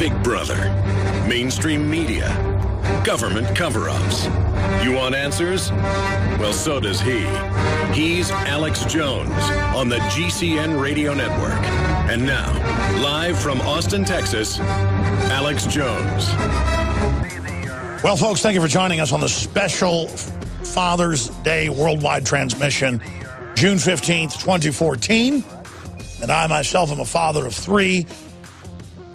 Big Brother, mainstream media, government cover-ups. You want answers? Well, so does he. He's Alex Jones on the GCN Radio Network. And now, live from Austin, Texas, Alex Jones. Well, folks, thank you for joining us on the special Father's Day worldwide transmission, June 15th, 2014. And I myself am a father of 3.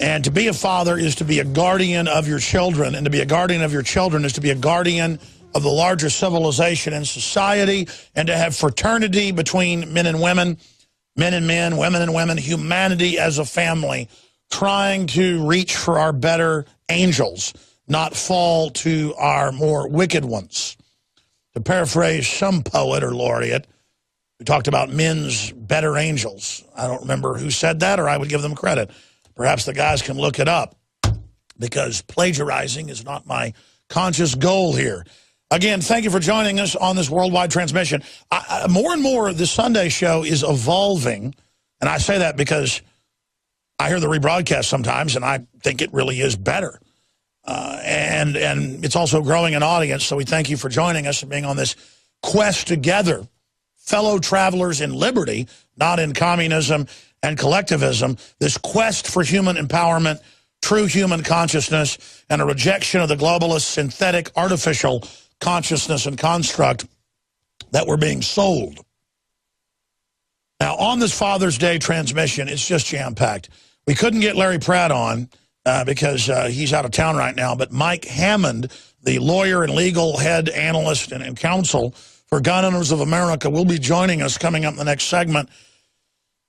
And to be a father is to be a guardian of your children. And to be a guardian of your children is to be a guardian of the larger civilization and society, and to have fraternity between men and women, men and men, women and women, humanity as a family, trying to reach for our better angels, not fall to our more wicked ones. To paraphrase some poet or laureate who talked about men's better angels. I don't remember who said that, or I would give them credit. Perhaps the guys can look it up, because plagiarizing is not my conscious goal here. Again, thank you for joining us on this worldwide transmission. More and more, this Sunday show is evolving, and I say that because I hear the rebroadcast sometimes, and I think it really is better. And it's also growing an audience, so we thank you for joining us and being on this quest together, fellow travelers in liberty, not in communism and collectivism, this quest for human empowerment, true human consciousness, and a rejection of the globalist, synthetic, artificial consciousness and construct that we're being sold. Now, on this Father's Day transmission, it's just jam-packed. We couldn't get Larry Pratt on because he's out of town right now, but Mike Hammond, the lawyer and legal head analyst and counsel for Gun Owners of America, will be joining us coming up in the next segment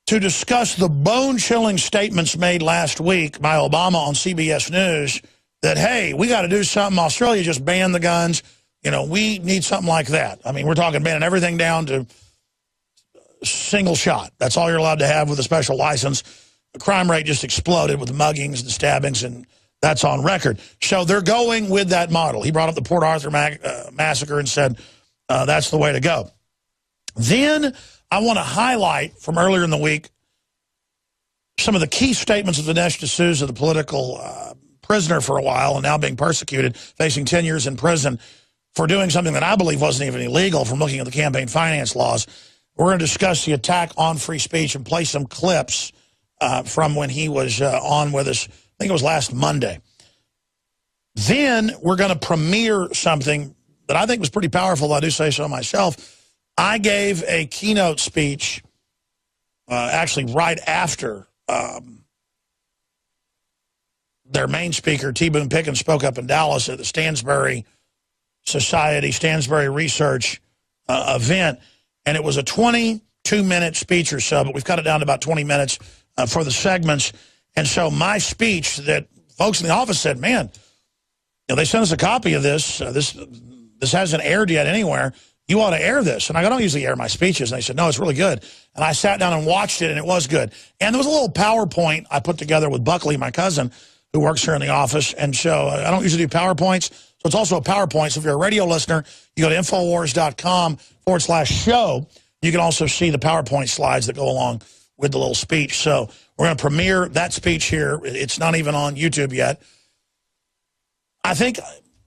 to discuss the bone-chilling statements made last week by Obama on CBS News that, hey, we got to do something. Australia just banned the guns. You know, we need something like that. I mean, we're talking banning everything down to single shot. That's all you're allowed to have with a special license. The crime rate just exploded with the muggings and stabbings, and that's on record. So they're going with that model. He brought up the Port Arthur massacre and said that's the way to go. Then I want to highlight from earlier in the week some of the key statements of Dinesh D'souza, the political prisoner for a while and now being persecuted, facing 10 years in prison for doing something that I believe wasn't even illegal from looking at the campaign finance laws. We're going to discuss the attack on free speech and play some clips from when he was on with us. I think it was last Monday. Then we're going to premiere something that I think was pretty powerful. I do say so myself. I gave a keynote speech actually right after their main speaker, T. Boone Pickens, spoke up in Dallas at the Stansberry Society, Stansberry Research event. And it was a 22-minute speech or so, but we've cut it down to about 20 minutes for the segments. And so my speech that folks in the office said, man, you know, they sent us a copy of this. This hasn't aired yet anywhere. You ought to air this. And I don't usually air my speeches. And they said, no, it's really good. And I sat down and watched it, and it was good. And there was a little PowerPoint I put together with Buckley, my cousin, who works here in the office. And so I don't usually do PowerPoints. So it's also a PowerPoint. So if you're a radio listener, you go to Infowars.com/show. You can also see the PowerPoint slides that go along with the little speech. So we're going to premiere that speech here. It's not even on YouTube yet. I think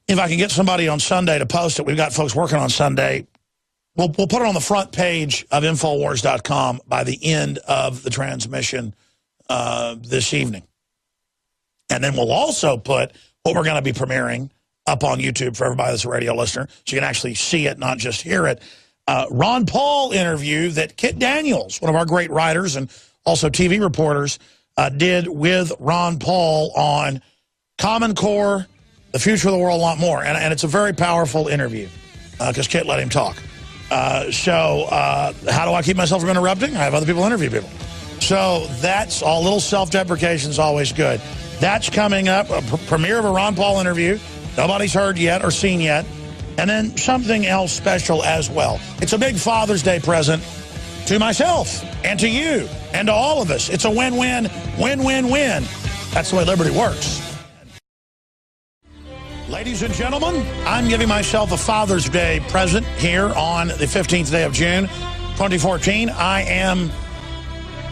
if I can get somebody on Sunday to post it, we've got folks working on Sunday, we'll put it on the front page of Infowars.com by the end of the transmission this evening. And then we'll also put what we're going to be premiering up on YouTube for everybody that's a radio listener, so you can actually see it, not just hear it. Ron Paul interview that Kit Daniels, one of our great writers and also TV reporters, did with Ron Paul on Common Core, the future of the world, a lot more. And it's a very powerful interview because Kit let him talk. So how do I keep myself from interrupting? I have other people interview people. So that's all. Little self-deprecation is always good. That's coming up, a premiere of a Ron Paul interview. Nobody's heard yet or seen yet. And then something else special as well. It's a big Father's Day present to myself and to you and to all of us. It's a win-win, win-win-win. That's the way liberty works. Ladies and gentlemen, I'm giving myself a Father's Day present here on the 15th day of June, 2014. I am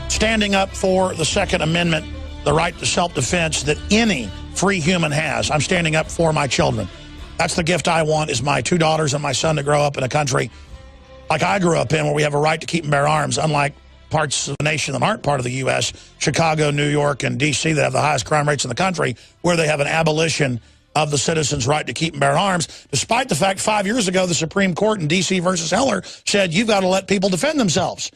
standing up for the Second Amendment the right to self-defense that any free human has. I'm standing up for my children. That's the gift I want, is my 2 daughters and my son to grow up in a country like I grew up in, where we have a right to keep and bear arms, unlike parts of the nation that aren't part of the U.S., Chicago, New York, and D.C., that have the highest crime rates in the country, where they have an abolition of the citizens' right to keep and bear arms, despite the fact 5 years ago the Supreme Court in D.C. versus Heller said you've got to let people defend themselves.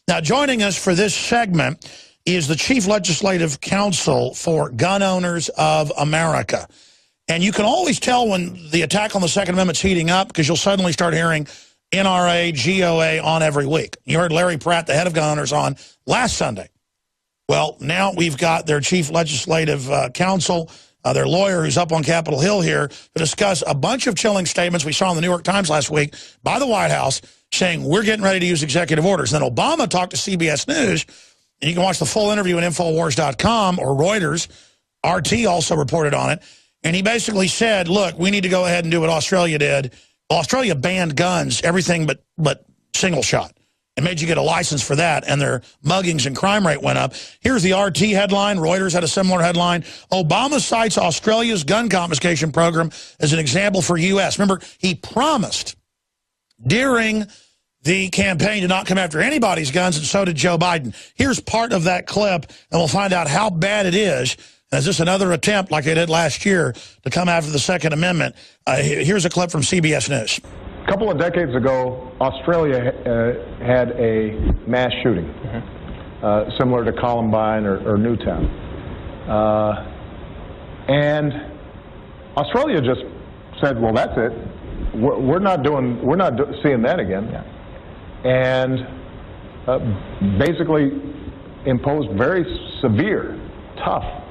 Now, joining us for this segment is the Chief Legislative Counsel for Gun Owners of America. And you can always tell when the attack on the Second Amendment's heating up, because you'll suddenly start hearing NRA, GOA on every week. You heard Larry Pratt, the head of gun owners, on last Sunday. Well, now we've got their chief legislative counsel, their lawyer who's up on Capitol Hill here, to discuss a bunch of chilling statements we saw in the New York Times last week by the White House saying we're getting ready to use executive orders. Then Obama talked to CBS News, and you can watch the full interview at Infowars.com or Reuters. RT also reported on it. And he basically said, look, we need to go ahead and do what Australia did. Australia banned guns, everything but single shot, and made you get a license for that, and their muggings and crime rate went up. Here's the RT headline. Reuters had a similar headline. Obama cites Australia's gun confiscation program as an example for U.S. Remember, he promised during the campaign to not come after anybody's guns, and so did Joe Biden. Here's part of that clip, and we'll find out how bad it is. Is this another attempt, like they did last year, to come after the Second Amendment? Here's a clip from CBS News. A couple of decades ago, Australia had a mass shooting, similar to Columbine or Newtown. And Australia just said, well, that's it. We're not seeing that again. And basically imposed very severe, tough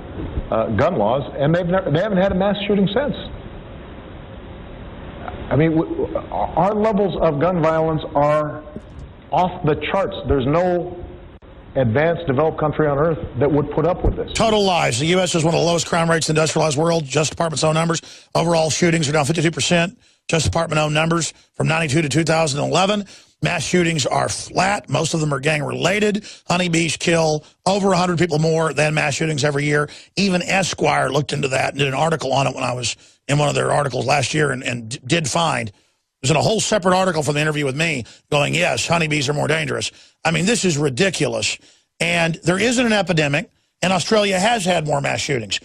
gun laws, and they haven't had a mass shooting since. I mean, our levels of gun violence are off the charts. There's no advanced, developed country on earth that would put up with this. Total lies. The U.S. is one of the lowest crime rates in the industrialized world. Justice Department's own numbers. Overall shootings are down 52%. Justice Department own numbers from 92 to 2011. Mass shootings are flat. Most of them are gang-related. Honeybees kill over 100 people more than mass shootings every year. Even Esquire looked into that and did an article on it when I was in one of their articles last year, and did find, it was in a whole separate article from the interview with me, going, yes, honeybees are more dangerous. I mean, this is ridiculous. And there isn't an epidemic, and Australia has had more mass shootings.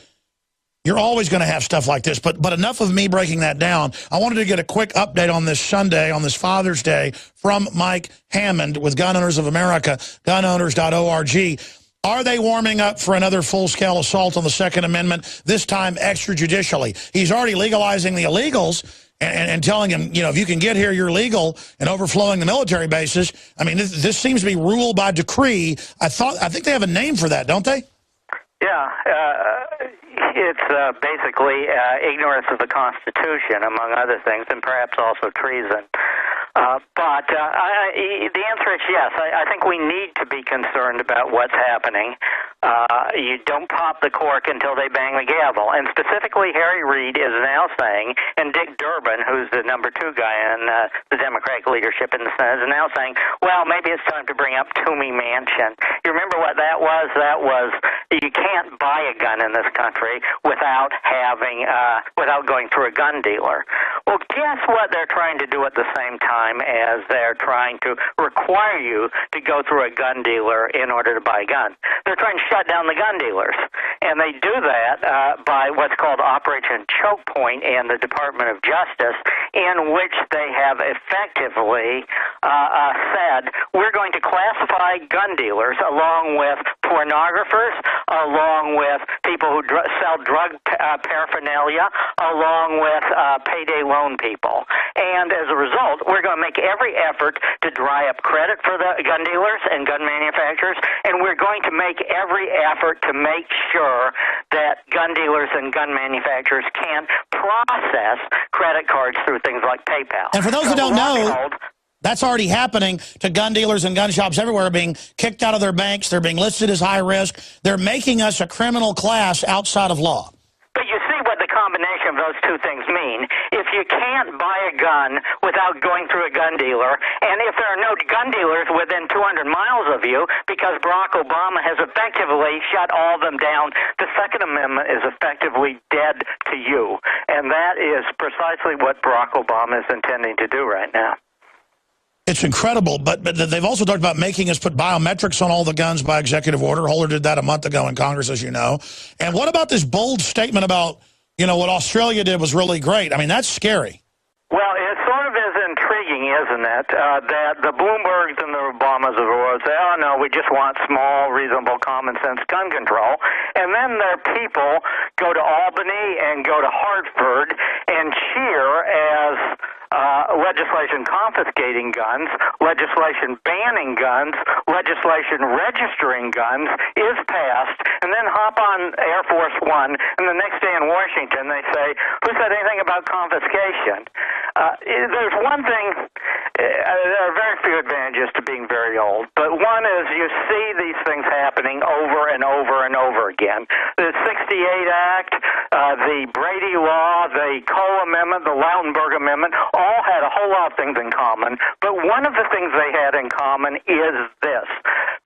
You're always going to have stuff like this, but enough of me breaking that down. I wanted to get a quick update on this Sunday, on this Father's Day, from Mike Hammond with Gun Owners of America, gunowners.org. Are they warming up for another full-scale assault on the Second Amendment, this time extrajudicially? He's already legalizing the illegals and telling them, you know, if you can get here, you're legal, and overflowing the military bases. I mean, this seems to be rule by decree. I think they have a name for that, don't they? Yeah, it's basically ignorance of the Constitution, among other things, and perhaps also treason. But the answer is yes. I think we need to be concerned about what's happening. You don't pop the cork until they bang the gavel. And specifically, Harry Reid is now saying, and Dick Durbin, who's the number 2 guy in the Democratic leadership in the Senate, is now saying, well, maybe it's time to bring up Toomey Mansion. You remember what that was? That was, you can't buy a gun in this country without going through a gun dealer. Well, guess what they're trying to do at the same time as they're trying to require you to go through a gun dealer in order to buy a gun? They're trying to shut down the gun dealers. And they do that by what's called Operation Choke Point in the Department of Justice, in which they have effectively said, we're going to classify gun dealers along with pornographers, along with people who sell drug paraphernalia, along with payday loan people. And as a result, we're going to make every effort to dry up credit for the gun dealers and gun manufacturers, and we're going to make every effort to make sure that gun dealers and gun manufacturers can't process credit cards through things like PayPal. And for those who don't know, that's already happening to gun dealers and gun shops everywhere, being kicked out of their banks. They're being listed as high risk. They're making us a criminal class outside of law. But you see what the combination of those two things mean. If you can't buy a gun without going through a gun dealer, and if there are no gun dealers within 200 miles of you, because Barack Obama has effectively shut all of them down, the Second Amendment is effectively dead to you. And that is precisely what Barack Obama is intending to do right now. It's incredible, but they've also talked about making us put biometrics on all the guns by executive order. Holder did that a month ago in Congress, as you know. And what about this bold statement about, you know, what Australia did was really great? I mean, that's scary. Well, it sort of is intriguing, isn't it, that the Bloombergs and the Obamas of the world say, oh, no, we just want small, reasonable, common-sense gun control. And then their people go to Albany and go to Hartford and cheer as legislation confiscating guns, legislation banning guns, legislation registering guns is passed, and then hop on Air Force One, and the next day in Washington they say, who said anything about confiscation? There's one thing, there are very few advantages to being very old, but one is you see these things happening over and over and over again. The 68 Act, the Brady Law, the Cole Amendment, the Lautenberg Amendment, all had a whole lot of things in common, but one of the things they had in common is this.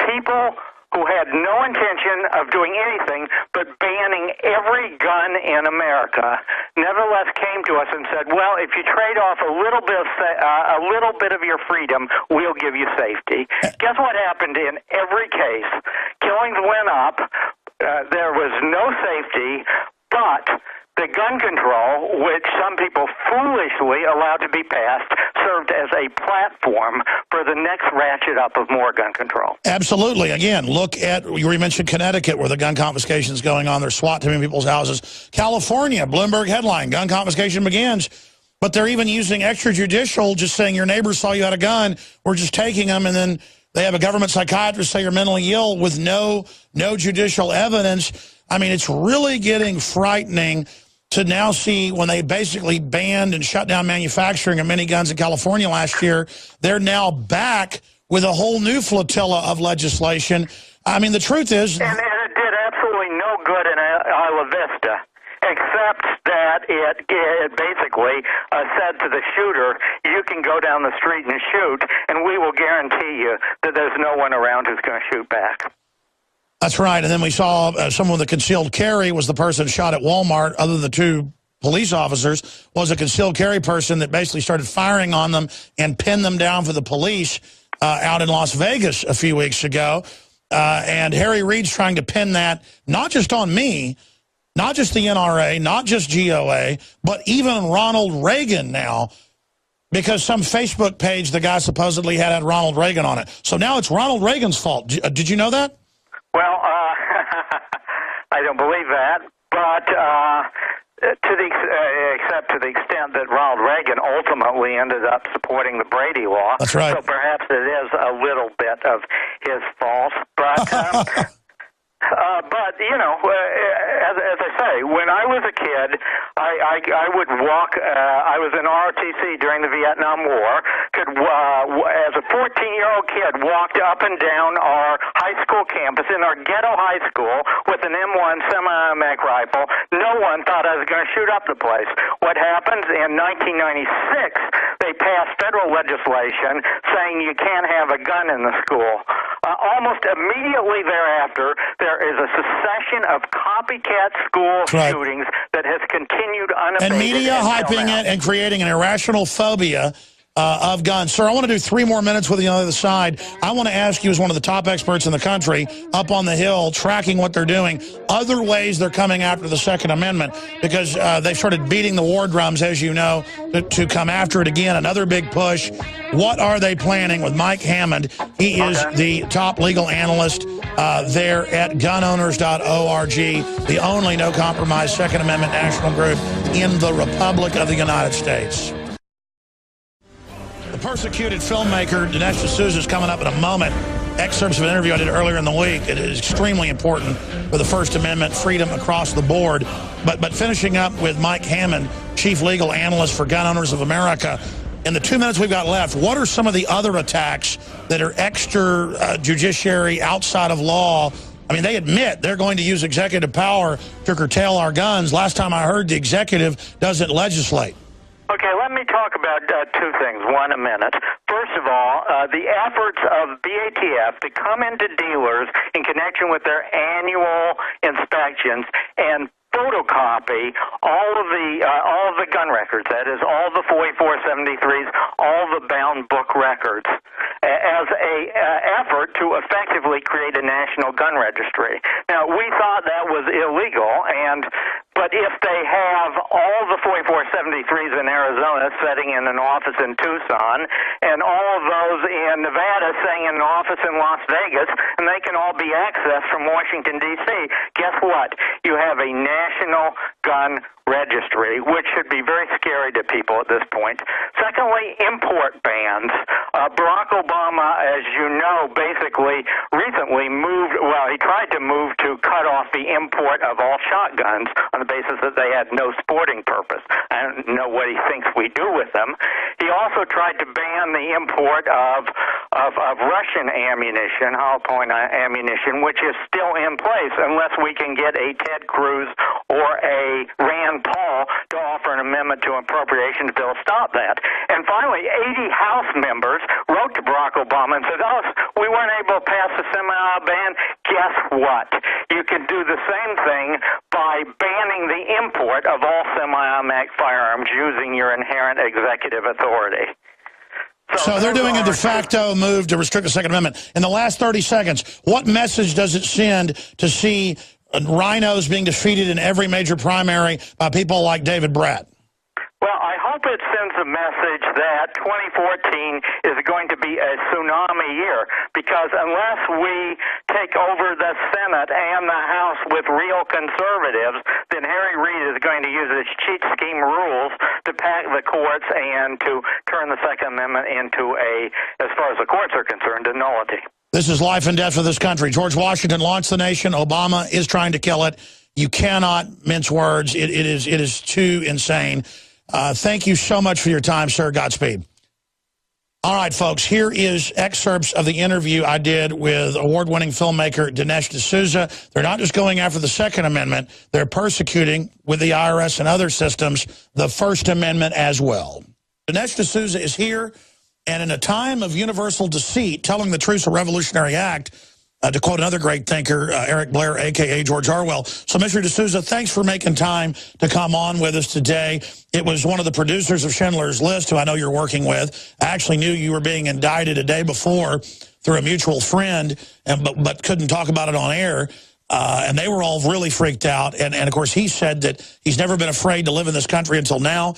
People who had no intention of doing anything but banning every gun in America, nevertheless came to us and said, well, if you trade off a little bit of your freedom, we'll give you safety. Guess what happened in every case? Killings went up. There was no safety, but the gun control, which some people foolishly allowed to be passed, served as a platform for the next ratchet up of more gun control. Absolutely. Again, look at, you mentioned Connecticut, where the gun confiscation is going on. There's SWAT team in people's houses. California, Bloomberg headline, gun confiscation begins. But they're even using extrajudicial, just saying your neighbor saw you had a gun, we're just taking them, and then they have a government psychiatrist say you're mentally ill with no judicial evidence. I mean, it's really getting frightening to now see when they basically banned and shut down manufacturing of many guns in California last year, they're now back with a whole new flotilla of legislation. I mean, the truth is... And it did absolutely no good in Isla Vista, except that it basically said to the shooter, you can go down the street and shoot, and we will guarantee you that there's no one around who's going to shoot back. That's right. And then we saw someone with a concealed carry was the person shot at Walmart, other than the two police officers, was a concealed carry person that basically started firing on them and pinned them down for the police out in Las Vegas a few weeks ago. And Harry Reid's trying to pin that not just on me, not just the NRA, not just GOA, but even Ronald Reagan now, because some Facebook page the guy supposedly had Ronald Reagan on it. So now it's Ronald Reagan's fault. Did you know that? Well, I don't believe that, but except to the extent that Ronald Reagan ultimately ended up supporting the Brady Law. That's right. So perhaps it is a little bit of his fault, but... But, you know, as I say, when I was a kid, I would walk, I was in ROTC during the Vietnam War, as a 14-year-old kid, walked up and down our high school campus in our ghetto high school with an M1 semi-automatic rifle. No one thought I was going to shoot up the place. What happens in 1996, they passed federal legislation saying you can't have a gun in the school. Almost immediately thereafter, there is a succession of copycat school shootings that has continued unabated. And media hyping it and creating an irrational phobia of guns. Sir, I want to do 3 more minutes with you on the other side. I want to ask you, as one of the top experts in the country, up on the Hill, tracking what they're doing, other ways they're coming after the Second Amendment, because they've started beating the war drums, as you know, to come after it again. Another big push. What are they planning with Mike Hammond? He is the top legal analyst there at gunowners.org, the only no-compromise Second Amendment national group in the Republic of the United States. The persecuted filmmaker Dinesh D'souza is coming up in a moment. Excerpts of an interview I did earlier in the week. It is extremely important for the First Amendment, freedom across the board. But finishing up with Mike Hammond, chief legal analyst for Gun Owners of America. In the 2 minutes we've got left, what are some of the other attacks that are extra judiciary, outside of law, I mean, they admit they're going to use executive power to curtail our guns. Last time I heard, the executive doesn't legislate. Okay, let me talk about two things, one a minute. First of all, the efforts of BATF to come into dealers in connection with their annual inspections and photocopy all of the gun records, that is, all the 4473s, all the bound book records, as a effort to effectively create a national gun registry. Now, we thought that was illegal, but if they have all the 4473s in Arizona sitting in an office in Tucson, and all of those in Nevada sitting in an office in Las Vegas, and they can all be accessed from Washington, D.C., guess what? You have a national gun registry, which should be very scary to people at this point. Secondly, import bans. Barack Obama, as you know, basically recently he tried to move to cut off the import of all shotguns on the basis that they had no sporting purpose. I don't know what he thinks we do with them. He also tried to ban the import of Russian ammunition, hollow point ammunition, which is still in place unless we can get a Ted Cruz or a Rand Paul to offer an amendment to an appropriations bill to stop that. And finally, 80 House members wrote to Barack Obama and said, we weren't able to pass the semi-auto ban. Guess what? You can do the same thing by banning the import of all semi-automatic firearms using your inherent executive authority. So they're doing a de facto move to restrict the Second Amendment. In the last 30 seconds, what message does it send to see rhinos being defeated in every major primary by people like David Bratt? Well, I hope it sends a message that 2014 is going to be a tsunami year, because unless we take over the Senate and the House with real conservatives, then Harry Reid is going to use his cheat scheme rules to pack the courts and to turn the Second Amendment into as far as the courts are concerned, a nullity. This is life and death for this country. George Washington launched the nation. Obama is trying to kill it. You cannot mince words. It is too insane. Thank you so much for your time, sir. Godspeed. All right, folks, here is excerpts of the interview I did with award-winning filmmaker Dinesh D'Souza. They're not just going after the Second Amendment. They're persecuting, with the IRS and other systems, the First Amendment as well. Dinesh D'Souza is here, and in a time of universal deceit, telling the truth's a revolutionary act, to quote another great thinker, Eric Blair, a.k.a. George Orwell. So, Mr. D'Souza, thanks for making time to come on with us today. It was one of the producers of Schindler's List, who I know you're working with. I actually knew you were being indicted a day before through a mutual friend, but couldn't talk about it on air. And they were all really freaked out. And, of course, he said that he's never been afraid to live in this country until now.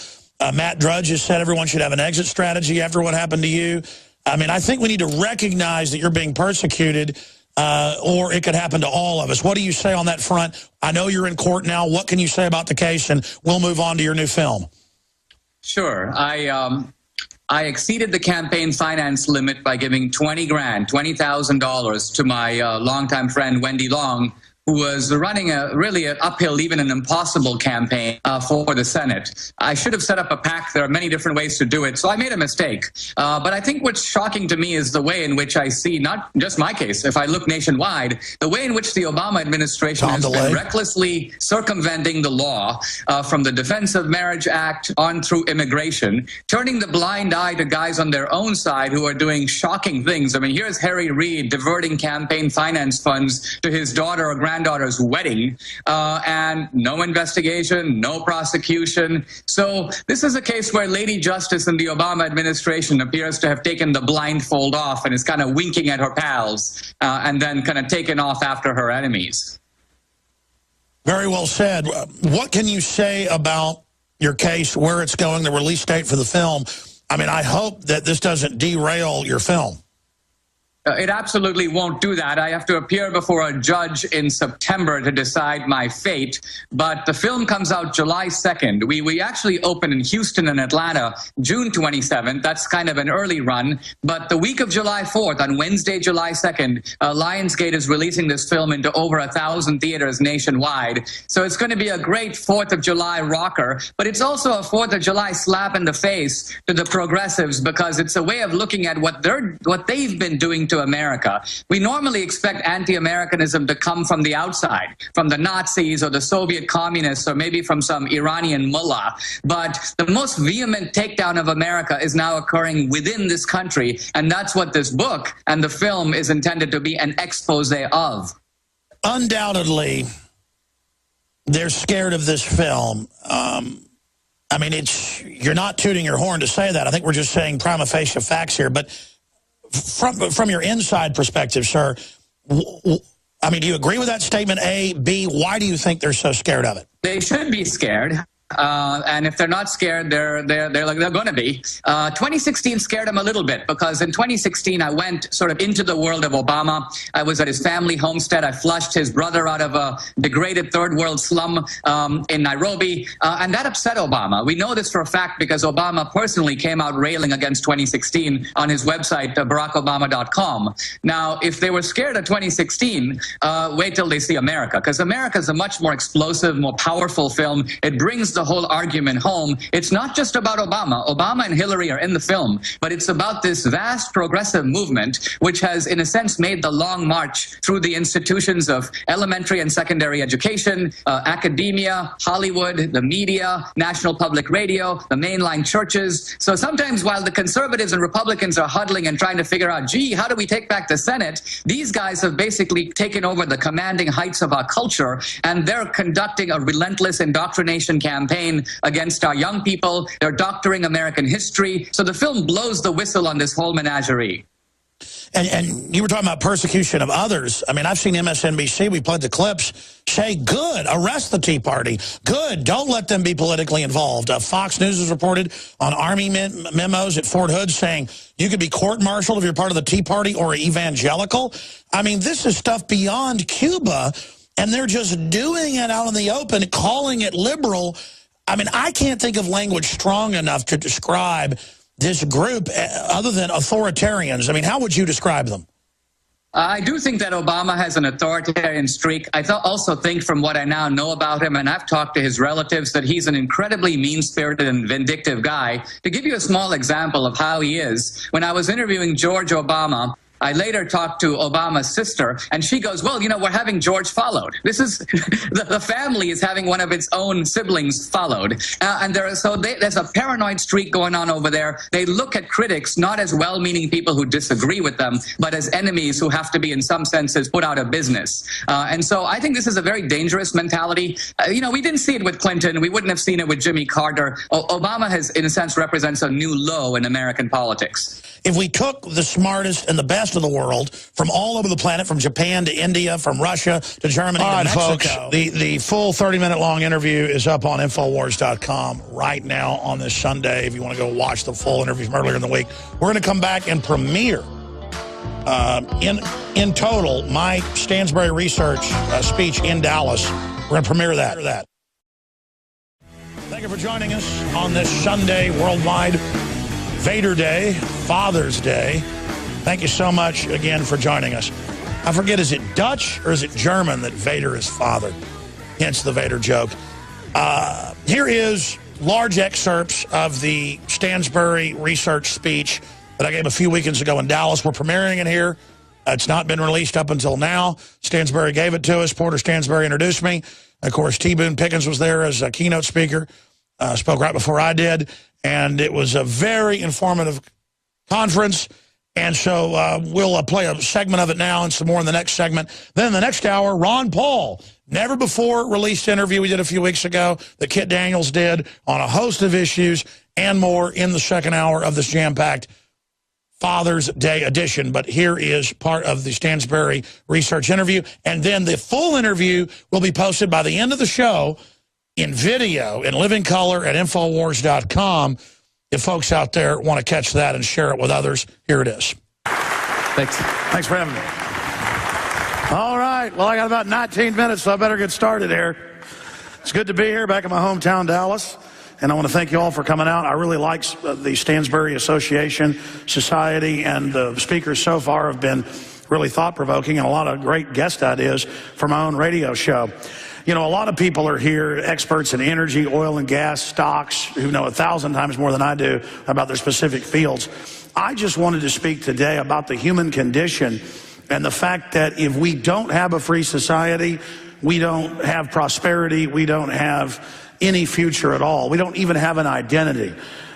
Matt Drudge has said everyone should have an exit strategy after what happened to you. I mean, I think we need to recognize that you're being persecuted, or it could happen to all of us. What do you say on that front? I know you're in court now. What can you say about the case? And we'll move on to your new film. Sure. I exceeded the campaign finance limit by giving $20,000 to my longtime friend, Wendy Long, who was running really an uphill, even an impossible campaign for the Senate. I should have set up a PAC. There are many different ways to do it, so I made a mistake. But I think what's shocking to me is the way in which I see, not just my case, if I look nationwide, the way in which the Obama administration has been recklessly circumventing the law from the Defense of Marriage Act on through immigration, turning the blind eye to guys on their own side who are doing shocking things. I mean, here's Harry Reid diverting campaign finance funds to his daughter or granddaughter's wedding, and no investigation, no prosecution. So this is a case where Lady Justice in the Obama administration appears to have taken the blindfold off and is kind of winking at her pals and then kind of taken off after her enemies. Very well said. What can you say about your case, where it's going, the release date for the film? I mean, I hope that this doesn't derail your film. It absolutely won't do that. I have to appear before a judge in September to decide my fate. But the film comes out July 2nd. We actually open in Houston and Atlanta June 27th. That's kind of an early run. But the week of July 4th, on Wednesday, July 2nd, Lionsgate is releasing this film into over 1,000 theaters nationwide. So it's going to be a great 4th of July rocker. But it's also a 4th of July slap in the face to the progressives, because it's a way of looking at what they've been doing to into America. We normally expect anti-Americanism to come from the outside, from the Nazis or the Soviet communists or maybe from some Iranian mullah. But the most vehement takedown of America is now occurring within this country, and that's what this book and the film is intended to be an expose of. Undoubtedly, they're scared of this film. I mean, you're not tooting your horn to say that. I think we're just saying prima facie facts here. But from your inside perspective, sir, I mean, do you agree with that statement, A? B, why do you think they're so scared of it? They should be scared. And if they're not scared, they're going to be. 2016 scared them a little bit, because in 2016 I went sort of into the world of Obama. I was at his family homestead. I flushed his brother out of a degraded third world slum in Nairobi, and that upset Obama. We know this for a fact because Obama personally came out railing against 2016 on his website, barackobama.com. Now, if they were scared of 2016, wait till they see America, because America is a much more explosive, more powerful film. It brings the whole argument home. It's not just about Obama. Obama and Hillary are in the film, but it's about this vast progressive movement which has, in a sense, made the long march through the institutions of elementary and secondary education, academia, Hollywood, the media, national public radio, the mainline churches. So sometimes while the conservatives and Republicans are huddling and trying to figure out, gee, how do we take back the Senate? These guys have basically taken over the commanding heights of our culture, and they're conducting a relentless indoctrination campaign against our young people. They're doctoring American history. So the film blows the whistle on this whole menagerie. And you were talking about persecution of others. I mean, I've seen MSNBC, we played the clips, say, good, arrest the Tea Party. Good, don't let them be politically involved. Fox News has reported on Army memos at Fort Hood saying you could be court-martialed if you're part of the Tea Party or evangelical. I mean, this is stuff beyond Cuba, and they're just doing it out in the open, calling it liberal. I mean, I can't think of language strong enough to describe this group other than authoritarians. I mean, how would you describe them? I do think that Obama has an authoritarian streak. I also think, from what I now know about him, and I've talked to his relatives, that he's an incredibly mean-spirited and vindictive guy. To give you a small example of how he is, when I was interviewing George Obama, I later talked to Obama's sister, and she goes, well, you know, we're having George followed. This is, the family is having one of its own siblings followed. And there's a paranoid streak going on over there. They look at critics not as well-meaning people who disagree with them, but as enemies who have to be, in some senses, put out of business. And so I think this is a very dangerous mentality. You know, we didn't see it with Clinton. We wouldn't have seen it with Jimmy Carter. Obama has, in a sense, represents a new low in American politics. If we took the smartest and the best of the world from all over the planet, from Japan to India, from Russia to Germany to Mexico. Folks, the full 30-minute long interview is up on Infowars.com right now on this Sunday if you want to go watch the full interview from earlier in the week. We're going to come back and premiere in total my Stansberry Research speech in Dallas. We're going to premiere that. Thank you for joining us on this Sunday worldwide Vader Day, Father's Day. Thank you so much again for joining us. I forget, is it Dutch or is it German that Vader is father? Hence the Vader joke. Here is large excerpts of the Stansberry Research speech that I gave a few weekends ago in Dallas. We're premiering it here. It's not been released up until now. Stansberry gave it to us. Porter Stansberry introduced me. Of course, T. Boone Pickens was there as a keynote speaker. Spoke right before I did. And it was a very informative conference. And so we'll play a segment of it now and some more in the next segment. Then in the next hour, Ron Paul, never before released interview we did a few weeks ago that Kit Daniels did on a host of issues and more in the second hour of this jam-packed Father's Day edition. But here is part of the Stansberry Research interview. And then the full interview will be posted by the end of the show in video, in living color at Infowars.com. If folks out there want to catch that and share it with others, here it is. Thanks. Thanks for having me. All right. Well, I got about 19 minutes, so I better get started here. It's good to be here back in my hometown, Dallas. And I want to thank you all for coming out. I really like the Stansberry Association Society, and the speakers so far have been really thought-provoking and a lot of great guest ideas for my own radio show. You know, a lot of people are here, experts in energy, oil and gas, stocks, who know 1,000 times more than I do about their specific fields. I just wanted to speak today about the human condition and the fact that if we don't have a free society, we don't have prosperity, we don't have any future at all. We don't even have an identity.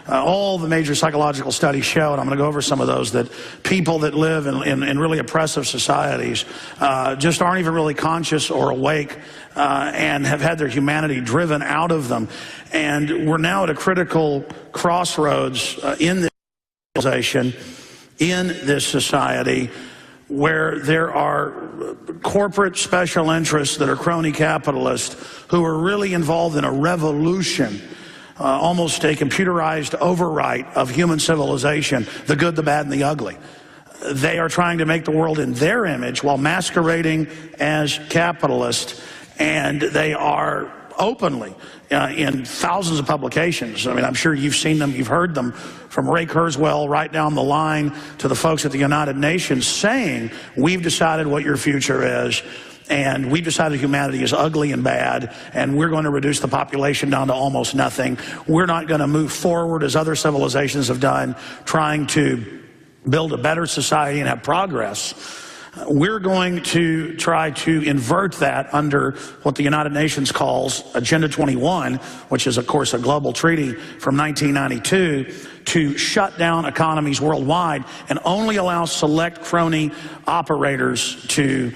All the major psychological studies show, and I'm going to go over some of those, that people that live in really oppressive societies just aren't even really conscious or awake and have had their humanity driven out of them. And we're now at a critical crossroads in this civilization, in this society, where there are corporate special interests that are crony capitalists who are really involved in a revolution, almost a computerized overwrite of human civilization, the good, the bad, and the ugly. They are trying to make the world in their image while masquerading as capitalist, and they are openly in thousands of publications. I mean, I'm sure you've seen them, you've heard them, from Ray Kurzweil right down the line to the folks at the United Nations saying, we've decided what your future is, and we've decided humanity is ugly and bad, and we're going to reduce the population down to almost nothing. We're not going to move forward as other civilizations have done, trying to build a better society and have progress. We're going to try to invert that under what the United Nations calls Agenda 21, which is, of course, a global treaty from 1992, to shut down economies worldwide and only allow select crony operators to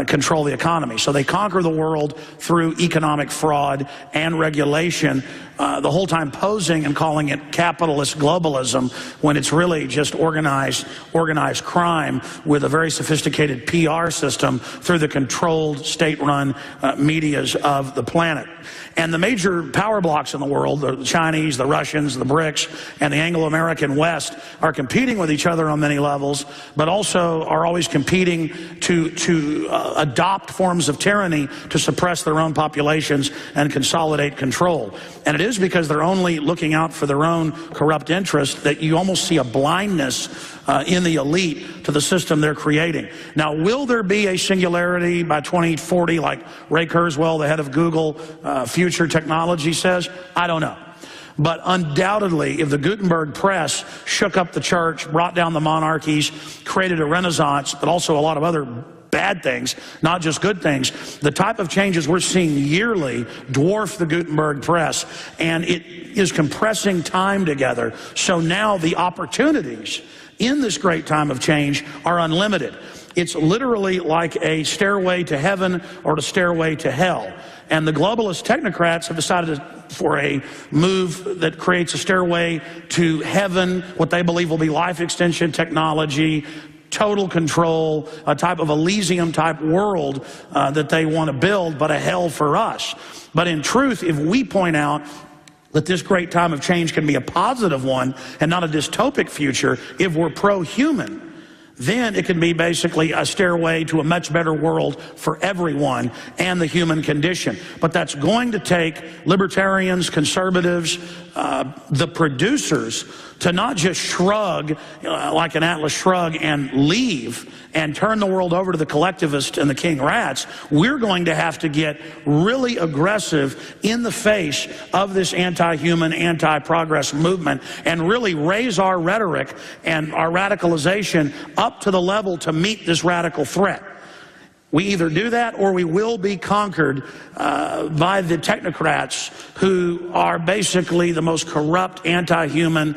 control the economy. So they conquer the world through economic fraud and regulation, the whole time posing and calling it capitalist globalism when it's really just organized crime with a very sophisticated PR system through the controlled state-run medias of the planet. And the major power blocks in the world, the Chinese, the Russians, the BRICS, and the Anglo-American West, are competing with each other on many levels, but also are always competing to adopt forms of tyranny to suppress their own populations and consolidate control. And it is because they're only looking out for their own corrupt interest that you almost see a blindness in the elite to the system they're creating. Now, will there be a singularity by 2040 like Ray Kurzweil, the head of Google, Future Technology says? I don't know. But undoubtedly, if the Gutenberg press shook up the church, brought down the monarchies, created a renaissance, but also a lot of other bad things, not just good things, the type of changes we're seeing yearly dwarf the Gutenberg press, and it is compressing time together. So now the opportunities in this great time of change are unlimited. It's literally like a stairway to heaven or a stairway to hell. And the globalist technocrats have decided for a move that creates a stairway to heaven, what they believe will be life extension technology, total control, a type of Elysium type world that they want to build, but a hell for us. But in truth, if we point out that this great time of change can be a positive one and not a dystopic future, if we're pro-human, then it can be basically a stairway to a much better world for everyone and the human condition. But that's going to take libertarians, conservatives, the producers, to not just shrug like an Atlas shrug and leave and turn the world over to the collectivists and the king rats. We're going to have to get really aggressive in the face of this anti-human, anti-progress movement and really raise our rhetoric and our radicalization up to the level to meet this radical threat. We either do that or we will be conquered by the technocrats, who are basically the most corrupt, anti-human,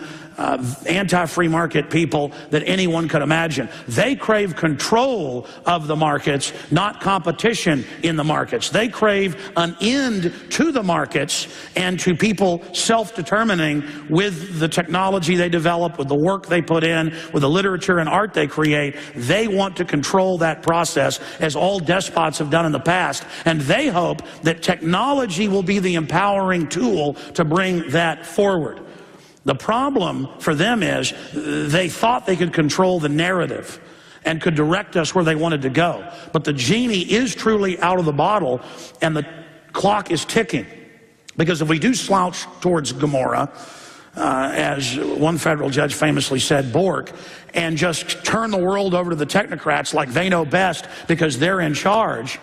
anti-free market people that anyone could imagine. They crave control of the markets, not competition in the markets. They crave an end to the markets and to people self-determining with the technology they develop, with the work they put in, with the literature and art they create. They want to control that process, as all despots have done in the past, and they hope that technology will be the empowering tool to bring that forward. The problem for them is they thought they could control the narrative and could direct us where they wanted to go. But the genie is truly out of the bottle, and the clock is ticking. Because if we do slouch towards Gomorrah, as one federal judge famously said, Bork, and just turn the world over to the technocrats like they know best because they're in charge,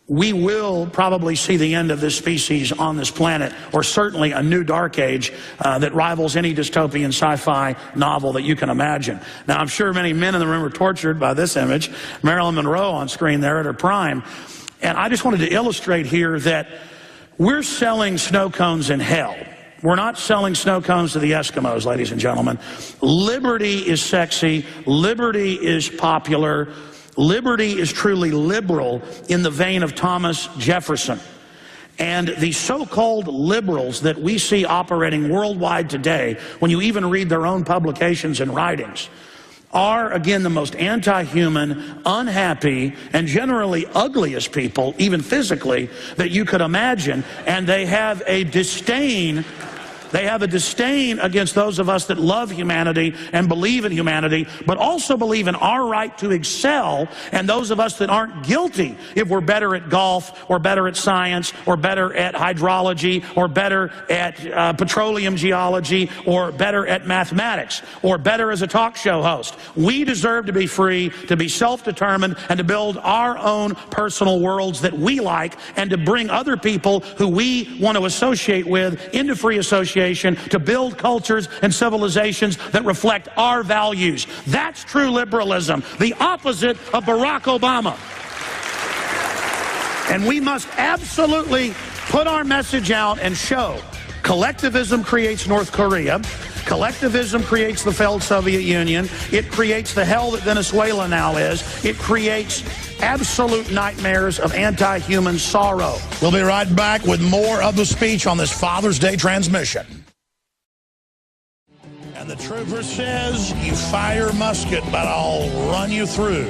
we will probably see the end of this species on this planet, or certainly a new dark age that rivals any dystopian sci-fi novel that you can imagine. Now, I'm sure many men in the room are tortured by this image. Marilyn Monroe on screen there at her prime. And I just wanted to illustrate here that we're selling snow cones in hell. We're not selling snow cones to the Eskimos, ladies and gentlemen. Liberty is sexy. Liberty is popular. Liberty is truly liberal in the vein of Thomas Jefferson. And the so-called liberals that we see operating worldwide today, when you even read their own publications and writings, are, again, the most anti-human, unhappy, and generally ugliest people, even physically, that you could imagine. And they have a disdain. They have a disdain against those of us that love humanity and believe in humanity, but also believe in our right to excel, and those of us that aren't guilty if we're better at golf, or better at science, or better at hydrology, or better at petroleum geology, or better at mathematics, or better as a talk show host. We deserve to be free, to be self-determined, and to build our own personal worlds that we like, and to bring other people who we want to associate with into free association, to build cultures and civilizations that reflect our values. That's true liberalism, the opposite of Barack Obama. And we must absolutely put our message out and show collectivism creates North Korea. Collectivism creates the failed Soviet Union. It creates the hell that Venezuela now is. It creates absolute nightmares of anti-human sorrow. We'll be right back with more of the speech on this Father's Day transmission. And the trooper says, you fire musket, but I'll run you through.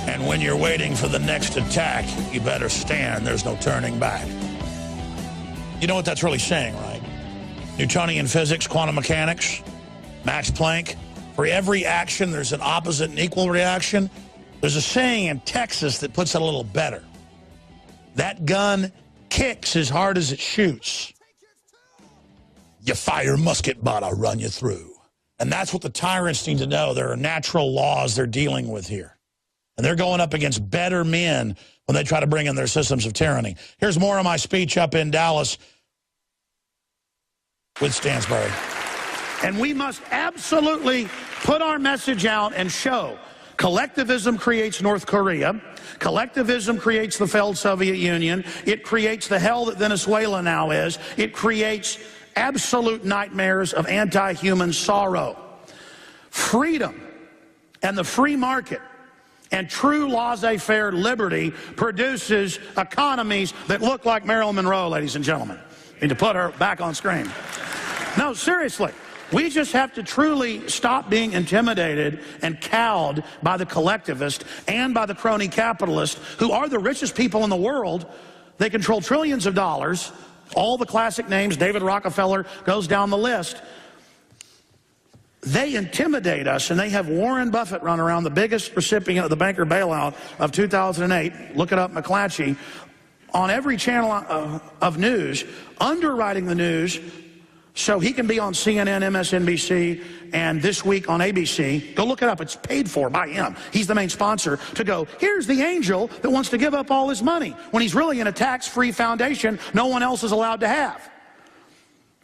And when you're waiting for the next attack, you better stand. There's no turning back. You know what that's really saying, right? Newtonian physics, quantum mechanics, Max Planck. For every action, there's an opposite and equal reaction. There's a saying in Texas that puts it a little better. That gun kicks as hard as it shoots. You fire musket, but I'll run you through. And that's what the tyrants need to know. There are natural laws they're dealing with here. And they're going up against better men when they try to bring in their systems of tyranny. Here's more of my speech up in Dallas with Stansbury. And we must absolutely put our message out and show collectivism creates North Korea. Collectivism creates the failed Soviet Union. It creates the hell that Venezuela now is. It creates absolute nightmares of anti-human sorrow. Freedom and the free market and true laissez-faire liberty produces economies that look like Marilyn Monroe, ladies and gentlemen. Need to put her back on screen. No, seriously. We just have to truly stop being intimidated and cowed by the collectivist and by the crony capitalist, who are the richest people in the world. They control trillions of dollars. All the classic names, David Rockefeller goes down the list. They intimidate us, and they have Warren Buffett run around, the biggest recipient of the banker bailout of 2008. Look it up, McClatchy, on every channel of news, underwriting the news so he can be on CNN, MSNBC, and This Week on ABC. Go look it up. It's paid for by him. He's the main sponsor to go, here's the angel that wants to give up all his money, when he's really in a tax-free foundation no one else is allowed to have,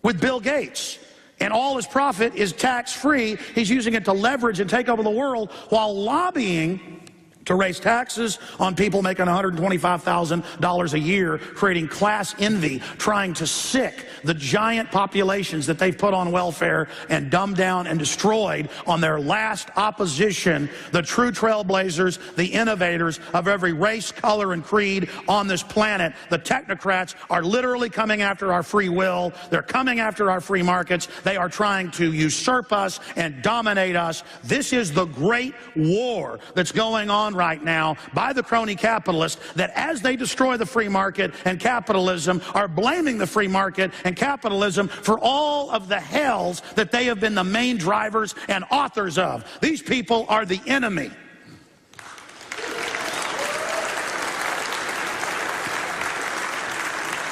with Bill Gates. And all his profit is tax-free. He's using it to leverage and take over the world while lobbying to raise taxes on people making $125,000 a year, creating class envy, trying to sick the giant populations that they've put on welfare and dumbed down and destroyed on their last opposition, the true trailblazers, the innovators of every race, color, and creed on this planet. The technocrats are literally coming after our free will. They're coming after our free markets. They are trying to usurp us and dominate us. This is the great war that's going on right now by the crony capitalists, that as they destroy the free market and capitalism, are blaming the free market and capitalism for all of the hells that they have been the main drivers and authors of. These people are the enemy.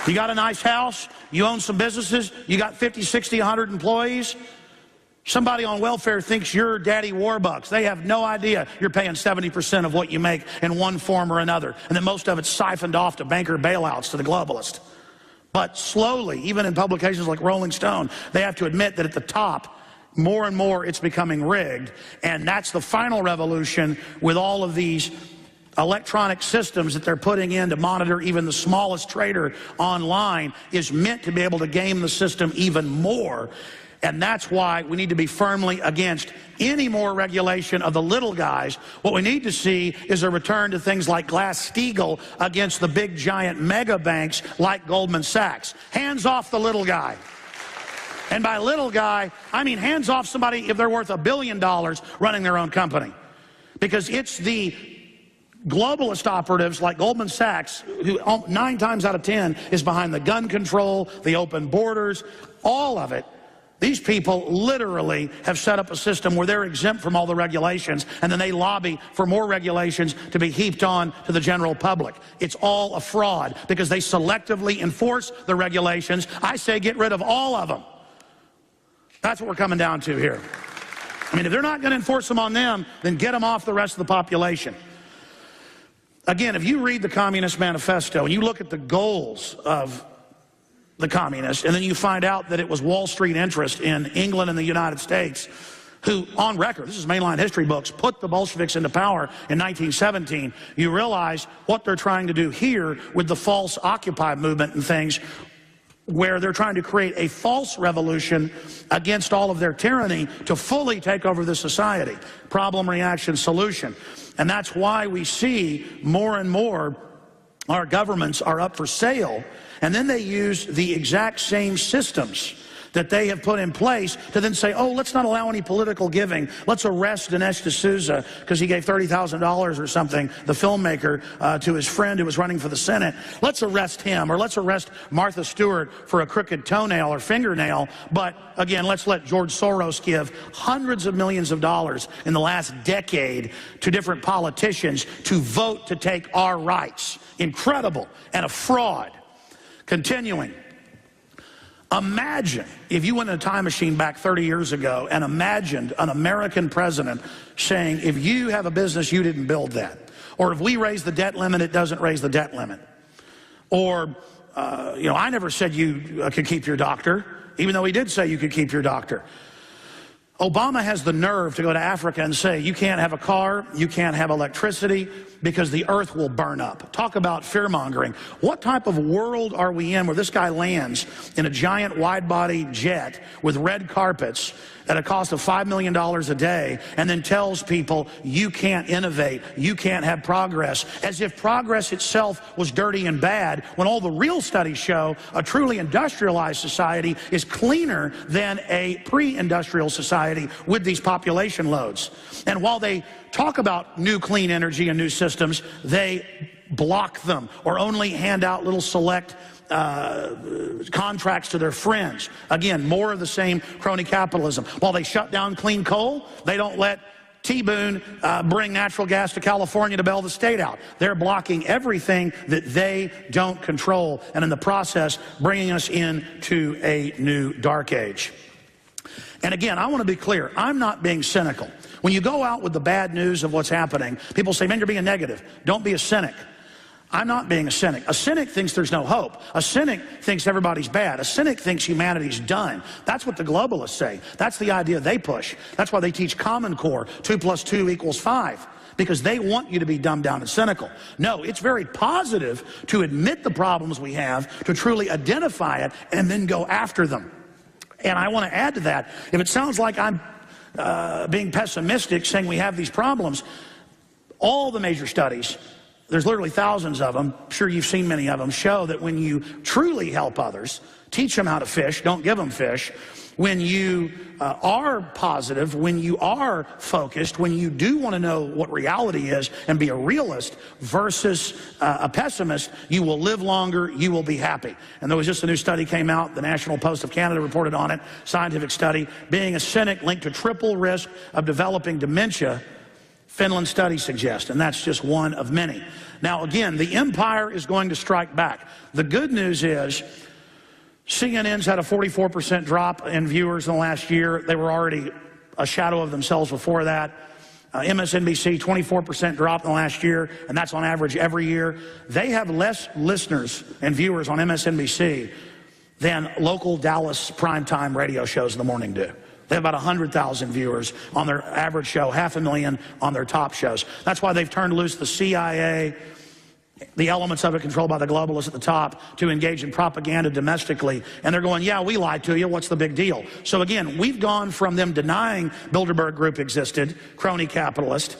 You got a nice house, you own some businesses, you got 50, 60, 100 employees. Somebody on welfare thinks you're Daddy Warbucks. They have no idea you're paying 70% of what you make in one form or another, and that most of it's siphoned off to banker bailouts to the globalist. But slowly, even in publications like Rolling Stone, they have to admit that at the top, more and more it's becoming rigged, and that's the final revolution with all of these electronic systems that they're putting in to monitor even the smallest trader online is meant to be able to game the system even more. And that's why we need to be firmly against any more regulation of the little guys. What we need to see is a return to things like Glass-Steagall against the big giant mega banks like Goldman Sachs. Hands off the little guy. And by little guy, I mean hands off somebody if they're worth $1 billion running their own company. Because it's the globalist operatives like Goldman Sachs, who 9 times out of 10 is behind the gun control, the open borders, all of it. These people literally have set up a system where they're exempt from all the regulations, and then they lobby for more regulations to be heaped on to the general public. It's all a fraud because they selectively enforce the regulations. I say get rid of all of them. That's what we're coming down to here. I mean, if they're not going to enforce them on them, then get them off the rest of the population. Again, if you read the Communist Manifesto and you look at the goals of the communists, and then you find out that it was Wall Street interest in England and the United States who, on record, this is mainline history books, put the Bolsheviks into power in 1917, you realize what they're trying to do here with the false Occupy movement and things, where they're trying to create a false revolution against all of their tyranny to fully take over the society. Problem, reaction, solution. And that's why we see more and more our governments are up for sale, and then they use the exact same systems that they have put in place to then say, oh, let's not allow any political giving. Let's arrest Dinesh D'souza because he gave $30,000 or something, the filmmaker, to his friend who was running for the Senate. Let's arrest him, or let's arrest Martha Stewart for a crooked toenail or fingernail. But again, let's let George Soros give hundreds of millions of dollars in the last decade to different politicians to vote to take our rights. Incredible, and a fraud. Continuing. Imagine if you went in a time machine back 30 years ago and imagined an American president saying, if you have a business, you didn't build that. Or if we raise the debt limit, it doesn't raise the debt limit. Or, I never said you could keep your doctor, even though he did say you could keep your doctor. Obama has the nerve to go to Africa and say, you can't have a car, you can't have electricity, because the earth will burn up. Talk about fear-mongering. What type of world are we in where this guy lands in a giant wide-body jet with red carpets at a cost of $5 million a day and then tells people, you can't innovate, you can't have progress, as if progress itself was dirty and bad, when all the real studies show a truly industrialized society is cleaner than a pre-industrial society with these population loads. And while they talk about new clean energy and new systems, they block them or only hand out little select contracts to their friends. Again, more of the same crony capitalism. While they shut down clean coal, they don't let T-Boone bring natural gas to California to bail the state out. They're blocking everything that they don't control, and in the process, bringing us into a new dark age. And again, I want to be clear, I'm not being cynical. When you go out with the bad news of what's happening, people say, man, you're being negative. Don't be a cynic. I'm not being a cynic. A cynic thinks there's no hope. A cynic thinks everybody's bad. A cynic thinks humanity's done. That's what the globalists say. That's the idea they push. That's why they teach Common Core, 2 + 2 = 5. Because they want you to be dumbed down and cynical. No, it's very positive to admit the problems we have, to truly identify it, and then go after them. And I want to add to that, if it sounds like I'm being pessimistic, saying we have these problems, all the major studies, there's literally thousands of them, I'm sure you've seen many of them, show that when you truly help others, teach them how to fish, don't give them fish, when you are positive, when you are focused, when you do want to know what reality is and be a realist versus a pessimist, you will live longer, you will be happy. And there was just a new study came out, the National Post of Canada reported on it, scientific study, being a cynic linked to triple risk of developing dementia, Finland study suggests, and that's just one of many. Now again, the empire is going to strike back. The good news is, CNN's had a 44% drop in viewers in the last year. They were already a shadow of themselves before that. MSNBC, 24% drop in the last year, and that's on average every year. They have less listeners and viewers on MSNBC than local Dallas primetime radio shows in the morning do. They have about 100,000 viewers on their average show, 500,000 on their top shows. That's why they've turned loose the CIA, the elements of it controlled by the globalists at the top, to engage in propaganda domestically. And they're going, yeah, we lied to you. What's the big deal? So again, we've gone from them denying Bilderberg Group existed, crony capitalist,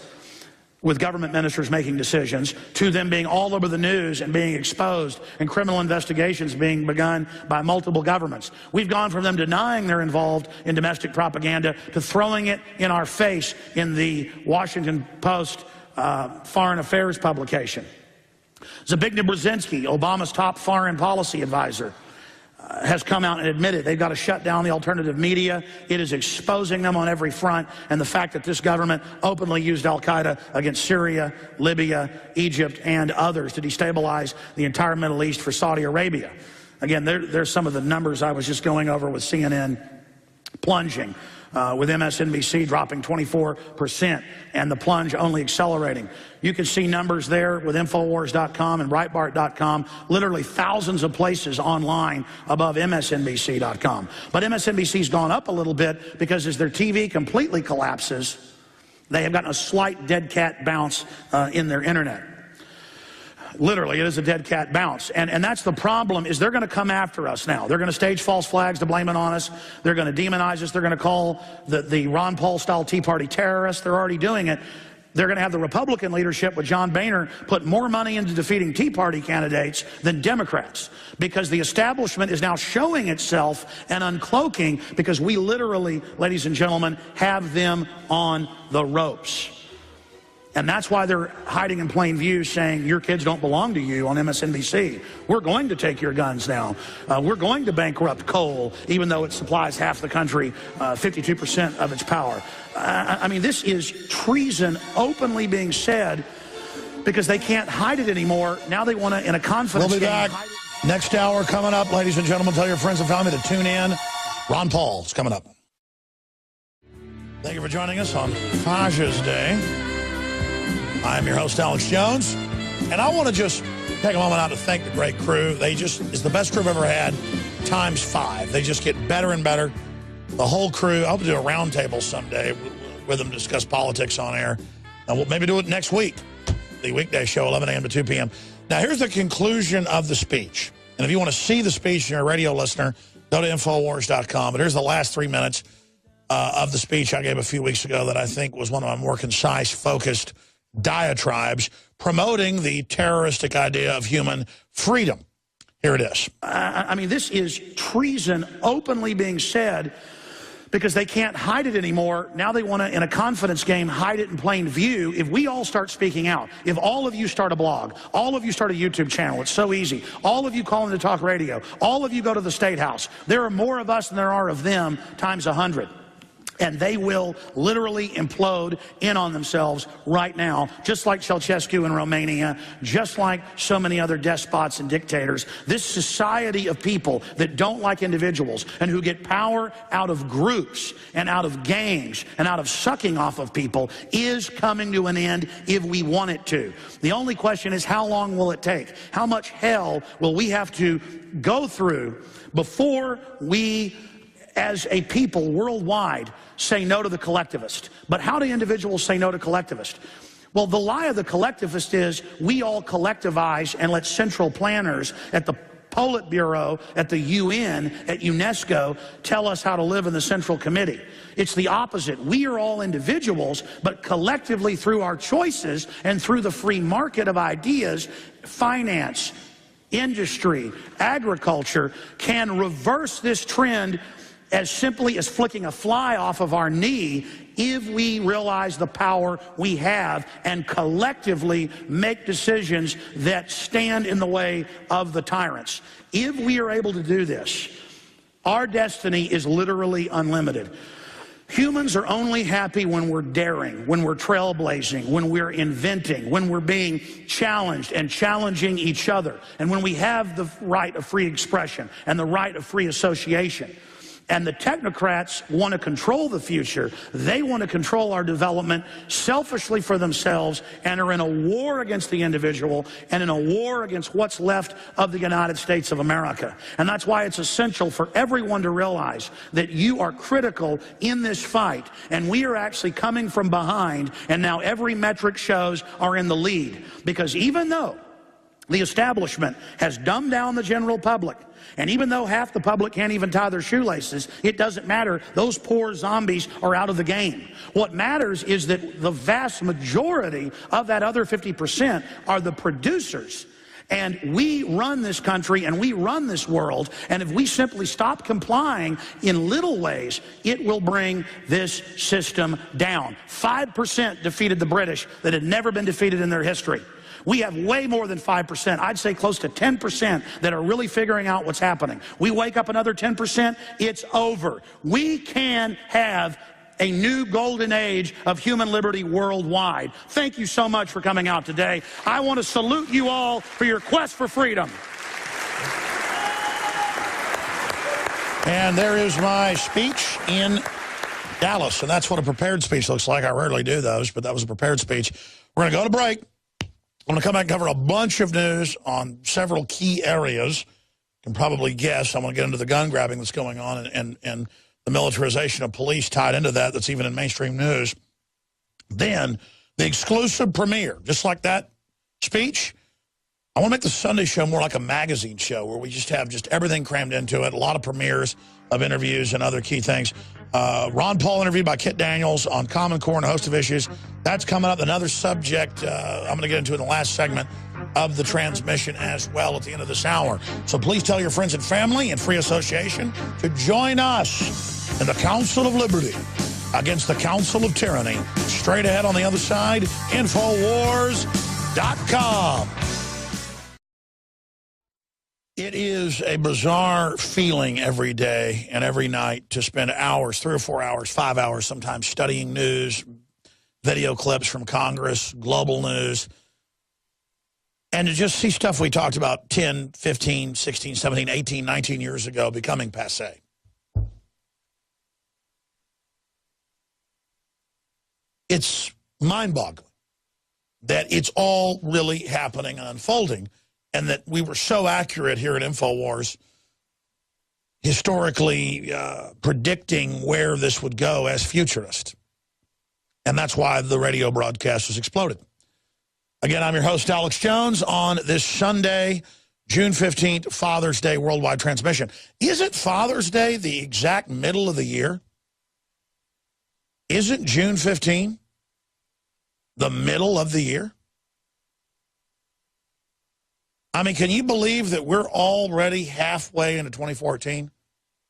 with government ministers making decisions, to them being all over the news and being exposed and criminal investigations being begun by multiple governments. We've gone from them denying they're involved in domestic propaganda to throwing it in our face in the Washington Post Foreign Affairs publication. Zbigniew Brzezinski, Obama's top foreign policy advisor, has come out and admitted they've got to shut down the alternative media. It is exposing them on every front, and the fact that this government openly used al-Qaeda against Syria, Libya, Egypt, and others to destabilize the entire Middle East for Saudi Arabia. Again, there's some of the numbers I was just going over with CNN plunging, with MSNBC dropping 24%, and the plunge only accelerating. You can see numbers there with Infowars.com and Breitbart.com, literally thousands of places online above MSNBC.com. But MSNBC's gone up a little bit because as their TV completely collapses, they have gotten a slight dead cat bounce in their internet. Literally, it is a dead cat bounce. And that's the problem, is they're going to come after us now. They're going to stage false flags to blame it on us. They're going to demonize us. They're going to call the Ron Paul-style Tea Party terrorists. They're already doing it. They're going to have the Republican leadership with John Boehner put more money into defeating Tea Party candidates than Democrats, because the establishment is now showing itself and uncloaking, because we literally, ladies and gentlemen, have them on the ropes. And that's why they're hiding in plain view, saying your kids don't belong to you on MSNBC. We're going to take your guns now. We're going to bankrupt coal, even though it supplies half the country, 52% of its power. I mean, this is treason openly being said, because they can't hide it anymore. Now they want to, in a confidence We'll be game, back. Next hour coming up, ladies and gentlemen. Tell your friends and family to tune in. Ron Paul's coming up. Thank you for joining us on Father's Day. I'm your host, Alex Jones, and I want to just take a moment out to thank the great crew. It's the best crew I've ever had, times 5. They just get better and better. The whole crew. I hope to do a roundtable someday with them, discuss politics on air. And we'll maybe do it next week, the weekday show, 11 a.m. to 2 p.m. Now, here's the conclusion of the speech. And if you want to see the speech and you're a radio listener, go to Infowars.com. But here's the last 3 minutes of the speech I gave a few weeks ago that I think was one of my more concise, focused diatribes promoting the terroristic idea of human freedom. Here it is. I mean, this is treason openly being said, because they can't hide it anymore. Now they want to, in a confidence game, hide it in plain view. If we all start speaking out, if all of you start a blog, all of you start a YouTube channel, it's so easy. All of you call into talk radio, all of you go to the State House. There are more of us than there are of them, times 100. And they will literally implode in on themselves right now, just like Ceausescu in Romania, just like so many other despots and dictators. This society of people that don't like individuals and who get power out of groups and out of gangs and out of sucking off of people is coming to an end if we want it to. The only question is, how long will it take? How much hell will we have to go through before we, as a people worldwide, say no to the collectivist? But how do individuals say no to collectivist? Well, the lie of the collectivist is we all collectivize and let central planners at the Politburo, at the UN, at UNESCO, tell us how to live in the Central Committee. It's the opposite. We are all individuals, but collectively through our choices and through the free market of ideas, finance, industry, agriculture can reverse this trend as simply as flicking a fly off of our knee if we realize the power we have and collectively make decisions that stand in the way of the tyrants. If we are able to do this, our destiny is literally unlimited. Humans are only happy when we're daring, when we're trailblazing, when we're inventing, when we're being challenged and challenging each other, and when we have the right of free expression and the right of free association. And the technocrats want to control the future. They want to control our development selfishly for themselves, and are in a war against the individual and in a war against what's left of the United States of America. And that's why it's essential for everyone to realize that you are critical in this fight, and we are actually coming from behind, and now every metric shows are in the lead. Because even though the establishment has dumbed down the general public, and even though half the public can't even tie their shoelaces, it doesn't matter. Those poor zombies are out of the game. What matters is that the vast majority of that other 50% are the producers. And we run this country and we run this world. And if we simply stop complying in little ways, it will bring this system down. 5% defeated the British that had never been defeated in their history. We have way more than 5%. I'd say close to 10% that are really figuring out what's happening. We wake up another 10%, it's over. We can have a new golden age of human liberty worldwide. Thank you so much for coming out today. I want to salute you all for your quest for freedom. And there is my speech in Dallas, and that's what a prepared speech looks like. I rarely do those, but that was a prepared speech. We're going to go to break. I'm going to come back and cover a bunch of news on several key areas. You can probably guess. I'm going to get into the gun grabbing that's going on and the militarization of police tied into that that's even in mainstream news. Then the exclusive premiere, just like that speech. I want to make the Sunday show more like a magazine show where we just have everything crammed into it, a lot of premieres of interviews and other key things. Ron Paul interviewed by Kit Daniels on Common Core and a host of issues. That's coming up. Another subject I'm going to get into in the last segment of the transmission as well at the end of this hour. So please tell your friends and family and free association to join us in the Council of Liberty against the Council of Tyranny. Straight ahead on the other side, Infowars.com. It is a bizarre feeling every day and every night to spend hours, 3 or 4 hours, 5 hours sometimes, studying news, video clips from Congress, global news, and to just see stuff we talked about 10, 15, 16, 17, 18, 19 years ago becoming passé. It's mind-boggling that it's all really happening and unfolding, and that we were so accurate here at InfoWars, historically predicting where this would go as futurists. And that's why the radio broadcast has exploded. Again, I'm your host, Alex Jones, on this Sunday, June 15th, Father's Day worldwide transmission. Isn't Father's Day the exact middle of the year? Isn't June 15 the middle of the year? I mean, can you believe that we're already halfway into 2014?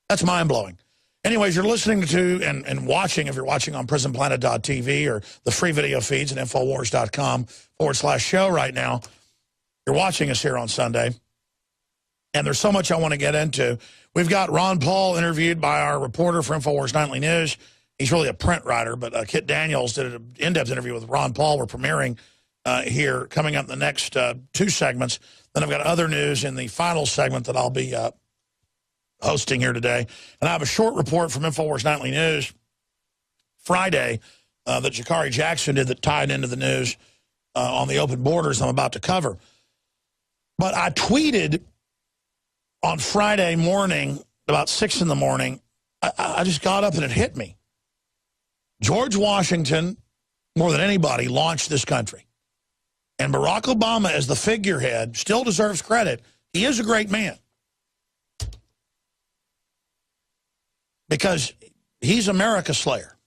That's mind-blowing. Anyways, you're listening to and watching, if you're watching on prisonplanet.tv or the free video feeds at Infowars.com/show right now, you're watching us here on Sunday. And there's so much I want to get into. We've got Ron Paul interviewed by our reporter for Infowars Nightly News. He's really a print writer, but Kit Daniels did an in-depth interview with Ron Paul. We're premiering here coming up in the next 2 segments. Then I've got other news in the final segment that I'll be hosting here today. And I have a short report from Infowars Nightly News Friday that Jakari Jackson did that tied into the news on the open borders I'm about to cover. But I tweeted on Friday morning, about 6 in the morning, I just got up and it hit me. George Washington, more than anybody, launched this country. And Barack Obama, as the figurehead, still deserves credit. He is a great man. Because he's America's slayer.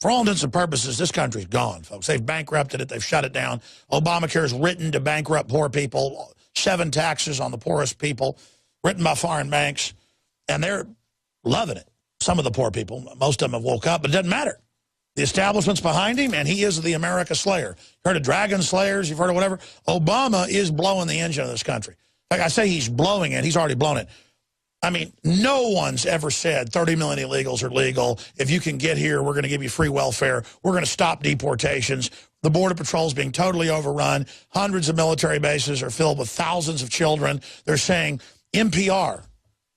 For all intents and purposes, this country's gone, folks. They've bankrupted it. They've shut it down. Obamacare is written to bankrupt poor people. 7 taxes on the poorest people, written by foreign banks. And they're loving it. Some of the poor people, most of them have woke up, but it doesn't matter. The establishment's behind him, and he is the America slayer. You've heard of dragon slayers, you've heard of whatever. Obama is blowing the engine of this country. Like I say, he's blowing it. He's already blown it. I mean, no one's ever said 30 million illegals are legal. If you can get here, we're going to give you free welfare. We're going to stop deportations. The Border Patrol is being totally overrun. Hundreds of military bases are filled with thousands of children. They're saying NPR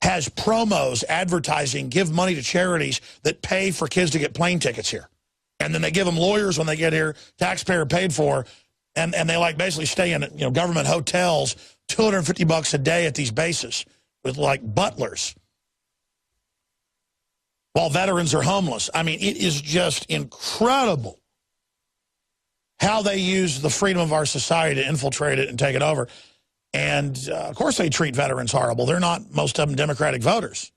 has promos advertising, give money to charities that pay for kids to get plane tickets here. And then they give them lawyers when they get here, taxpayer paid for, and they like basically stay in government hotels, $250 a day at these bases with like butlers while veterans are homeless. I mean, it is just incredible how they use the freedom of our society to infiltrate it and take it over. And, of course, they treat veterans horrible. They're not, most of them, Democratic voters.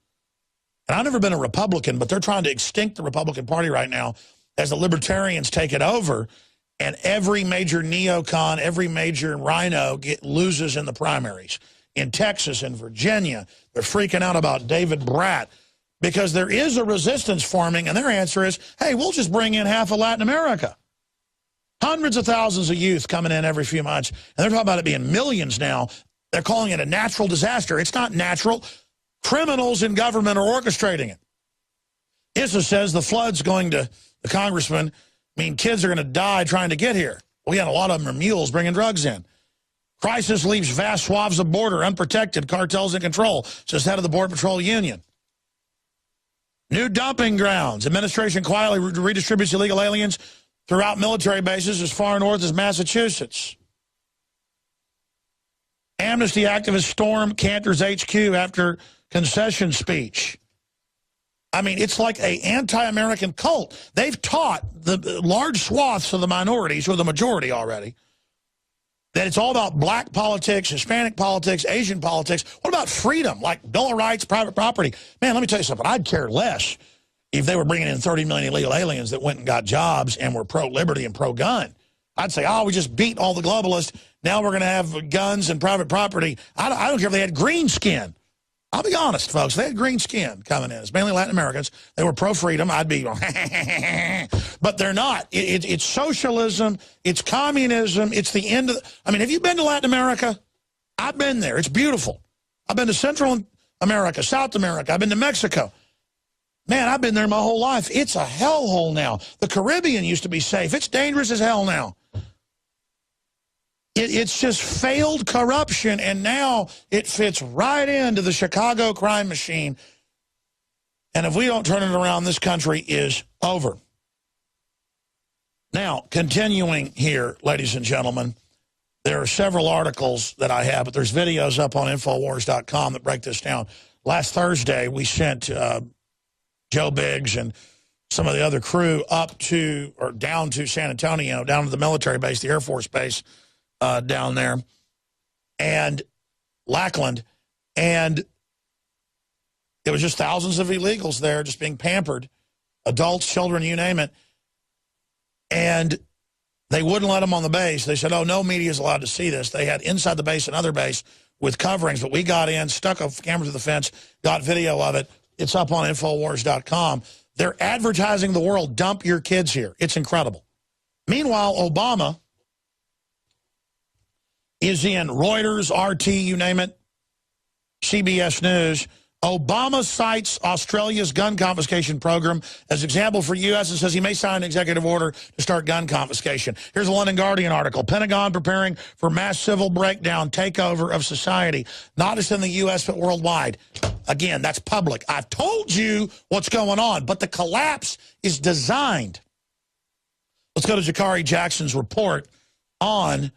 And I've never been a Republican, but they're trying to extinct the Republican Party right now as the libertarians take it over, and every major neocon, every major rhino loses in the primaries. In Texas and Virginia, they're freaking out about David Bratt because there is a resistance forming, and their answer is, hey, we'll just bring in half of Latin America. Hundreds of thousands of youth coming in every few months, and they're talking about it being millions now. They're calling it a natural disaster. It's not natural. Criminals in government are orchestrating it. Issa says the flood's going to the congressman mean kids are going to die trying to get here. Well, yeah, a lot of them are mules bringing drugs in. Crisis leaves vast swaths of border unprotected, cartels in control, says head of the Border Patrol Union. New dumping grounds. Administration quietly redistributes illegal aliens throughout military bases as far north as Massachusetts. Amnesty activists storm Cantor's HQ after concession speech. I mean, it's like an anti-American cult. They've taught the large swaths of the minorities, who are the majority already, that it's all about black politics, Hispanic politics, Asian politics. What about freedom, like Bill of Rights, private property? Man, let me tell you something. I'd care less if they were bringing in 30 million illegal aliens that went and got jobs and were pro-liberty and pro-gun. I'd say, oh, we just beat all the globalists. Now we're going to have guns and private property. I don't care if they had green skin. I'll be honest, folks. They had green skin coming in. It's mainly Latin Americans. They were pro-freedom. I'd be, but they're not. It's socialism. It's communism. It's the end of I mean, have you been to Latin America? I've been there. It's beautiful. I've been to Central America, South America. I've been to Mexico. Man, I've been there my whole life. It's a hellhole now. The Caribbean used to be safe. It's dangerous as hell now. It's just failed corruption, and now it fits right into the Chicago crime machine. And if we don't turn it around, this country is over. Now, continuing here, ladies and gentlemen, there are several articles that I have, but there's videos up on Infowars.com that break this down. Last Thursday, we sent Joe Biggs and some of the other crew up to, or down to San Antonio, down to the military base, the Air Force base, down there, and Lackland, and it was just thousands of illegals there just being pampered, adults, children, you name it, and they wouldn't let them on the base. They said, oh, no media is allowed to see this. They had inside the base another base with coverings, but we got in, stuck a camera to the fence, got video of it. It's up on Infowars.com. They're advertising the world, dump your kids here. It's incredible. Meanwhile, Obama is in Reuters, RT, you name it, CBS News. Obama cites Australia's gun confiscation program as example for U.S. and says he may sign an executive order to start gun confiscation. Here's a London Guardian article. Pentagon preparing for mass civil breakdown, takeover of society, not just in the U.S. but worldwide. Again, that's public. I've told you what's going on, but the collapse is designed. Let's go to Jakari Jackson's report on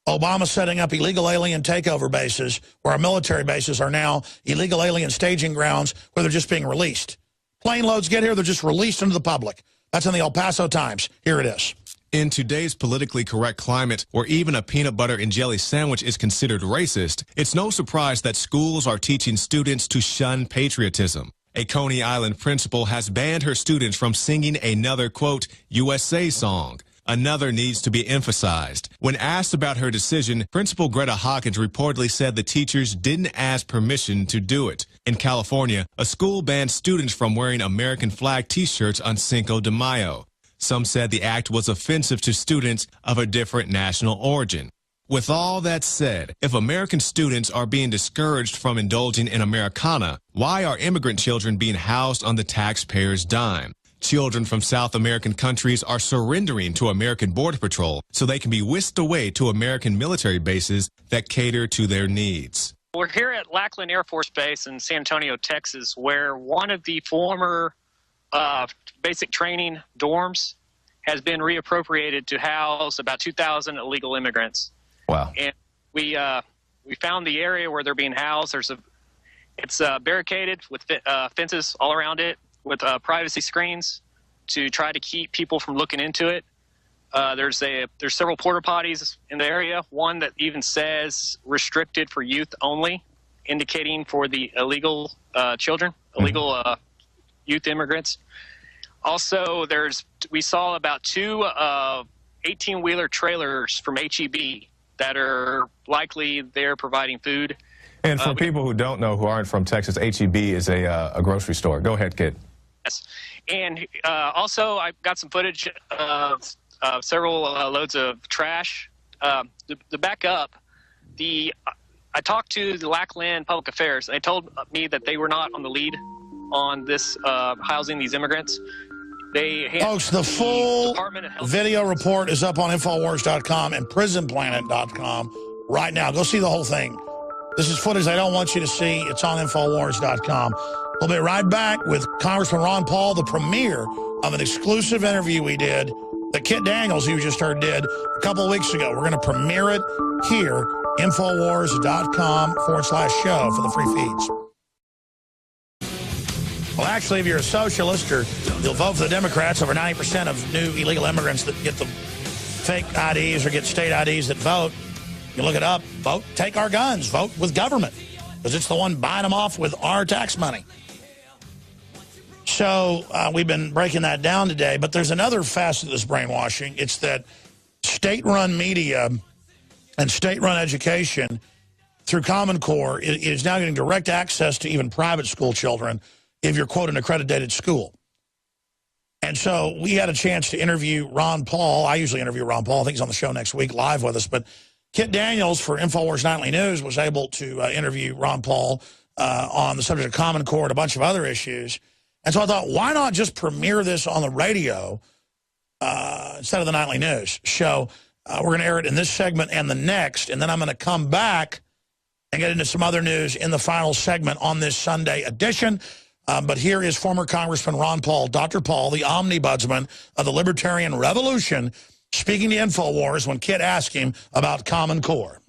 Obama setting up illegal alien takeover bases where our military bases are now illegal alien staging grounds where they're just being released. Plane loads get here, they're just released into the public. That's in the El Paso Times. Here it is. In today's politically correct climate, where even a peanut butter and jelly sandwich is considered racist, it's no surprise that schools are teaching students to shun patriotism. A Coney Island principal has banned her students from singing another, quote, USA song. Another needs to be emphasized. When asked about her decision, Principal Greta Hawkins reportedly said the teachers didn't ask permission to do it. In California, a school banned students from wearing American flag T-shirts on Cinco de Mayo. Some said the act was offensive to students of a different national origin. With all that said, if American students are being discouraged from indulging in Americana, why are immigrant children being housed on the taxpayers' dime? Children from South American countries are surrendering to American Border Patrol so they can be whisked away to American military bases that cater to their needs. We're here at Lackland Air Force Base in San Antonio, Texas, where one of the former basic training dorms has been reappropriated to house about 2,000 illegal immigrants. Wow. And we found the area where they're being housed. It's barricaded with fences all around it with privacy screens to try to keep people from looking into it. There's several porta potties in the area, one that even says restricted for youth only, indicating for the illegal children, illegal youth immigrants. Also, we saw about two 18-wheeler trailers from HEB that are likely there providing food. And for people who don't know, who aren't from Texas, HEB is a grocery store. Go ahead, kid. Yes. And also, I got some footage of several loads of trash. To back up, I talked to the Lackland Public Affairs, and they told me that they were not on the lead on this housing these immigrants. Folks, the full video report is up on Infowars.com and PrisonPlanet.com right now. Go see the whole thing. This is footage I don't want you to see. It's on Infowars.com. We'll be right back with Congressman Ron Paul, the premiere of an exclusive interview we did that Kit Daniels, who you just heard, did a couple of weeks ago. We're going to premiere it here, Infowars.com/show for the free feeds. Well, actually, if you're a socialist or you'll vote for the Democrats, over 90% of new illegal immigrants that get the fake IDs or get state IDs that vote, you look it up, vote, take our guns, vote with government, because it's the one buying them off with our tax money. So we've been breaking that down today, but there's another facet of this brainwashing. It's that state-run media and state-run education through Common Core is now getting direct access to even private school children if you're, quote, an accredited school. And so we had a chance to interview Ron Paul. I usually interview Ron Paul. I think he's on the show next week live with us. But Kit Daniels for InfoWars Nightly News was able to interview Ron Paul on the subject of Common Core and a bunch of other issues. And so I thought, why not just premiere this on the radio instead of the Nightly News show? We're going to air it in this segment and the next, and then I'm going to come back and get into some other news in the final segment on this Sunday edition. But here is former Congressman Ron Paul, Dr. Paul, the omnibudsman of the Libertarian Revolution, speaking to InfoWars when Kit asked him about Common Core.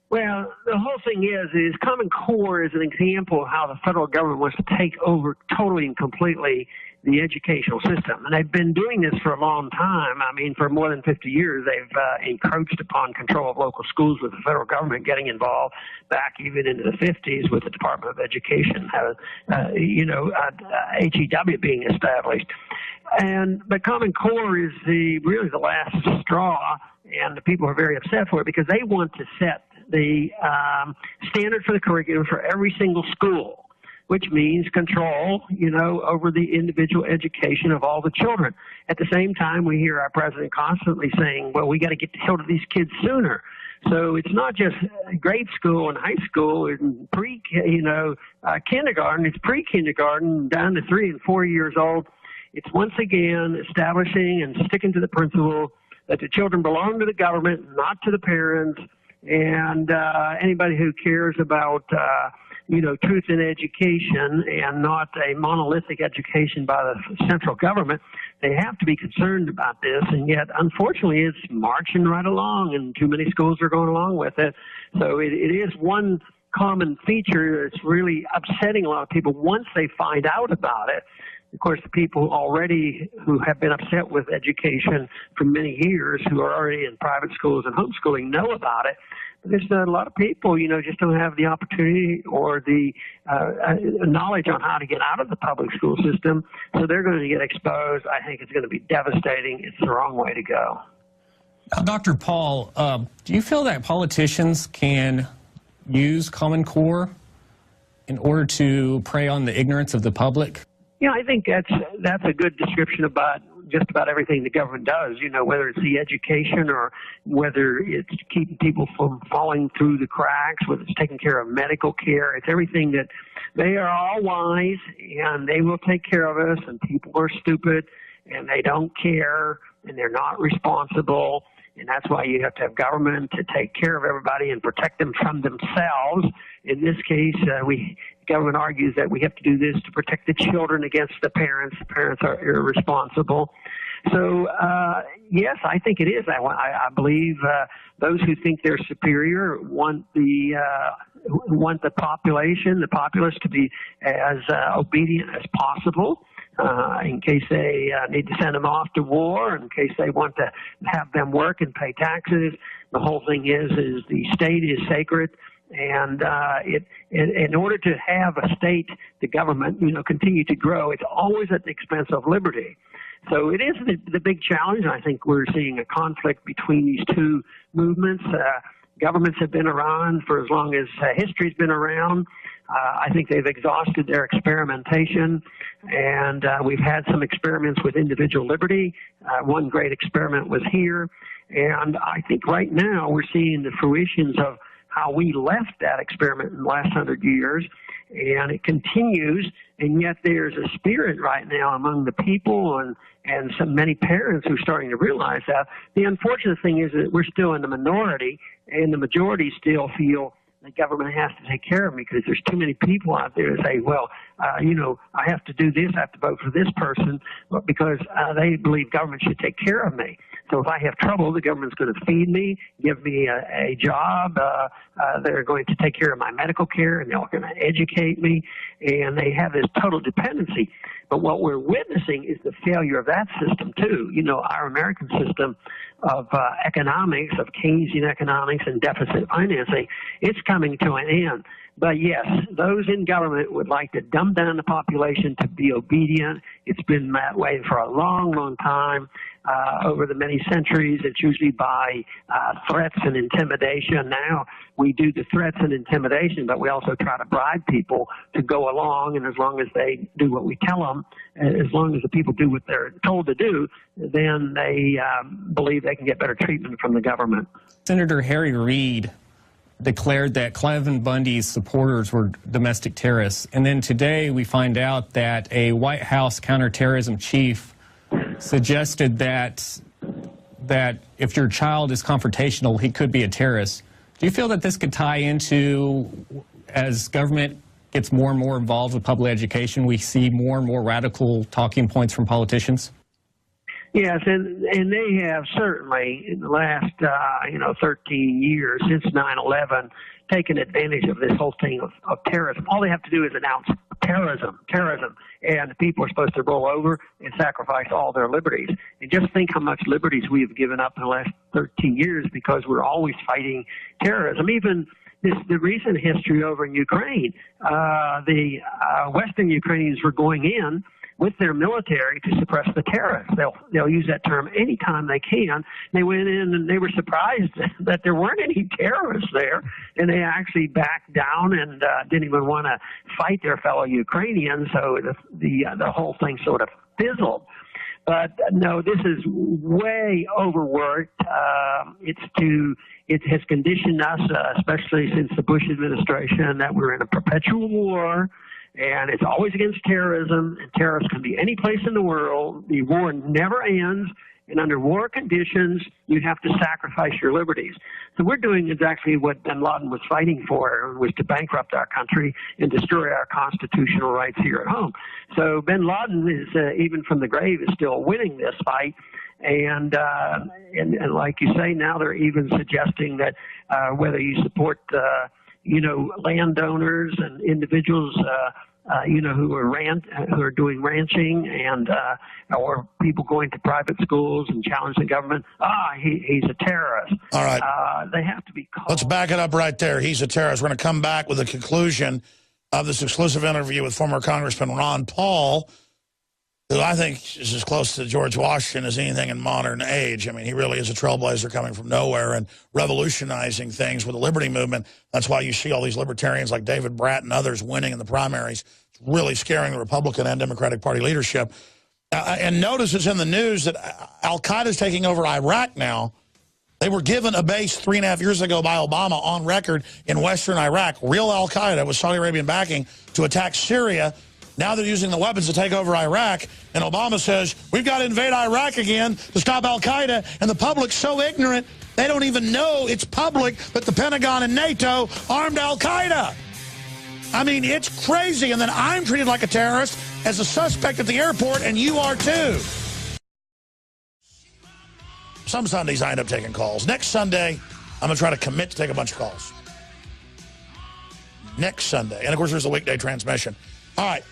Well, the whole thing is Common Core is an example of how the federal government wants to take over totally and completely the educational system. And they've been doing this for a long time. I mean, for more than 50 years, they've encroached upon control of local schools with the federal government getting involved back even into the 50s with the Department of Education, HEW being established. But Common Core is really the last straw, and the people are very upset for it because they want to set the standard for the curriculum for every single school, which means control, over the individual education of all the children. At the same time, we hear our president constantly saying, well, we got to get the hell to these kids sooner. So it's not just grade school and high school and kindergarten. It's pre-kindergarten down to 3 and 4 years old. It's once again establishing and sticking to the principle that the children belong to the government, not to the parents. And anybody who cares about truth in education and not a monolithic education by the central government, they have to be concerned about this. And yet, unfortunately, it's marching right along, and too many schools are going along with it. So it is one common feature that's really upsetting a lot of people once they find out about it. Of course, the people already who have been upset with education for many years, who are already in private schools and homeschooling, know about it. But there's a lot of people, just don't have the opportunity or the knowledge on how to get out of the public school system. So they're going to get exposed. I think it's going to be devastating. It's the wrong way to go. Now, Dr. Paul, do you feel that politicians can use Common Core in order to prey on the ignorance of the public? I think that's a good description about just about everything the government does, you know, whether it's the education or whether it's keeping people from falling through the cracks, whether it's taking care of medical care. It's everything that they are all wise and they will take care of us, and people are stupid and they don't care and they're not responsible. And that's why you have to have government to take care of everybody and protect them from themselves. In this case, government argues that we have to do this to protect the children against the parents. The parents are irresponsible. So, yes, I think it is. I believe those who think they're superior want the populace to be as obedient as possible. In case they need to send them off to war, in case they want to have them work and pay taxes. The whole thing is the state is sacred, and in order to have a state, the government, you know, continue to grow, it's always at the expense of liberty. So it is the big challenge. I think we're seeing a conflict between these two movements. Governments have been around for as long as history's been around. I think they've exhausted their experimentation, and we've had some experiments with individual liberty. One great experiment was here, and I think right now we're seeing the fruitions of how we left that experiment in the last 100 years, and it continues, and yet there's a spirit right now among the people and many parents who are starting to realize that. The unfortunate thing is that we're still in the minority, and the majority still feel the government has to take care of me because there's too many people out there to say, well, you know, I have to do this, I have to vote for this person, because they believe government should take care of me. So if I have trouble, the government's going to feed me, give me a job, they're going to take care of my medical care, and they're going to educate me, and they have this total dependency. But what we're witnessing is the failure of that system, too. You know, our American system of economics, of Keynesian economics and deficit financing, it's coming to an end. But yes, those in government would like to dumb down the population to be obedient. It's been that way for a long, long time. Over the many centuries, it's usually by threats and intimidation. Now we do the threats and intimidation, but we also try to bribe people to go along, and as long as they do what we tell them, as long as the people do what they're told to do, then they believe they can get better treatment from the government. Senator Harry Reid declared that Cliven Bundy's supporters were domestic terrorists, and then today we find out that a White House counterterrorism chief suggested that if your child is confrontational, he could be a terrorist. Do you feel that this could tie into, as government gets more and more involved with public education, we see more and more radical talking points from politicians? Yes, and they have certainly in the last 13 years since 9/11 taken advantage of this whole thing of terrorism. All they have to do is announce terrorism, and the people are supposed to roll over and sacrifice all their liberties. And just think how much liberties we have given up in the last 13 years because we're always fighting terrorism. Even the recent history over in Ukraine, the Western Ukrainians were going in with their military to suppress the terrorists. They'll use that term anytime they can. They went in and they were surprised that there weren't any terrorists there, and they actually backed down and didn't even want to fight their fellow Ukrainians. So the whole thing sort of fizzled. But no, this is way overworked. It has conditioned us, especially since the Bush administration, that we're in a perpetual war. And it's always against terrorism, and terrorists can be any place in the world. The war never ends, and under war conditions, you have to sacrifice your liberties. So we're doing exactly what bin Laden was fighting for, was to bankrupt our country and destroy our constitutional rights here at home. So bin Laden is, even from the grave, is still winning this fight. And like you say, now they're even suggesting that whether you support landowners and individuals, who are doing ranching and or people going to private schools and challenge the government. He's a terrorist. All right. They have to be called. Let's back it up right there. He's a terrorist. We're going to come back with the conclusion of this exclusive interview with former Congressman Ron Paul, who I think is as close to George Washington as anything in modern age. I mean, he really is a trailblazer coming from nowhere and revolutionizing things with the liberty movement. That's why you see all these libertarians like David Bratt and others winning in the primaries. It's really scaring the Republican and Democratic Party leadership. And notice it's in the news that Al-Qaeda is taking over Iraq now. They were given a base 3.5 years ago by Obama on record in western Iraq, real Al-Qaeda with Saudi Arabian backing, to attack Syria. Now they're using the weapons to take over Iraq, and Obama says, we've got to invade Iraq again to stop Al-Qaeda, and the public's so ignorant, they don't even know it's public that the Pentagon and NATO armed Al-Qaeda. I mean, it's crazy, and then I'm treated like a terrorist as a suspect at the airport, and you are too. Some Sundays I end up taking calls. Next Sunday, I'm going to try to commit to take a bunch of calls. Next Sunday. And, of course, there's a weekday transmission. All right.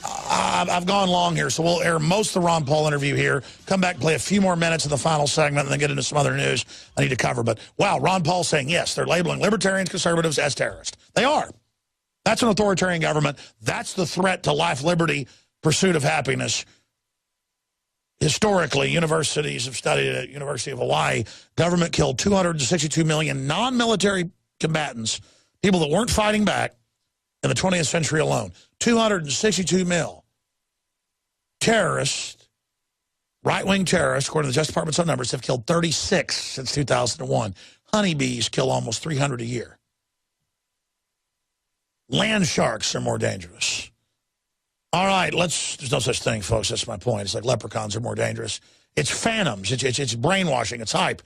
I've gone long here, so we'll air most of the Ron Paul interview here, come back, play a few more minutes in the final segment, and then get into some other news I need to cover. But, wow, Ron Paul saying, yes, they're labeling libertarians, conservatives as terrorists. They are. That's an authoritarian government. That's the threat to life, liberty, pursuit of happiness. Historically, universities have studied at University of Hawaii. Government killed 262 million non-military combatants, people that weren't fighting back, in the 20th century alone. 262 mil. Terrorists, right-wing terrorists, according to the Justice Department's own numbers, have killed 36 since 2001. Honeybees kill almost 300 a year. Land sharks are more dangerous. All right, there's no such thing, folks. That's my point. It's like leprechauns are more dangerous. It's phantoms. It's brainwashing. It's hype.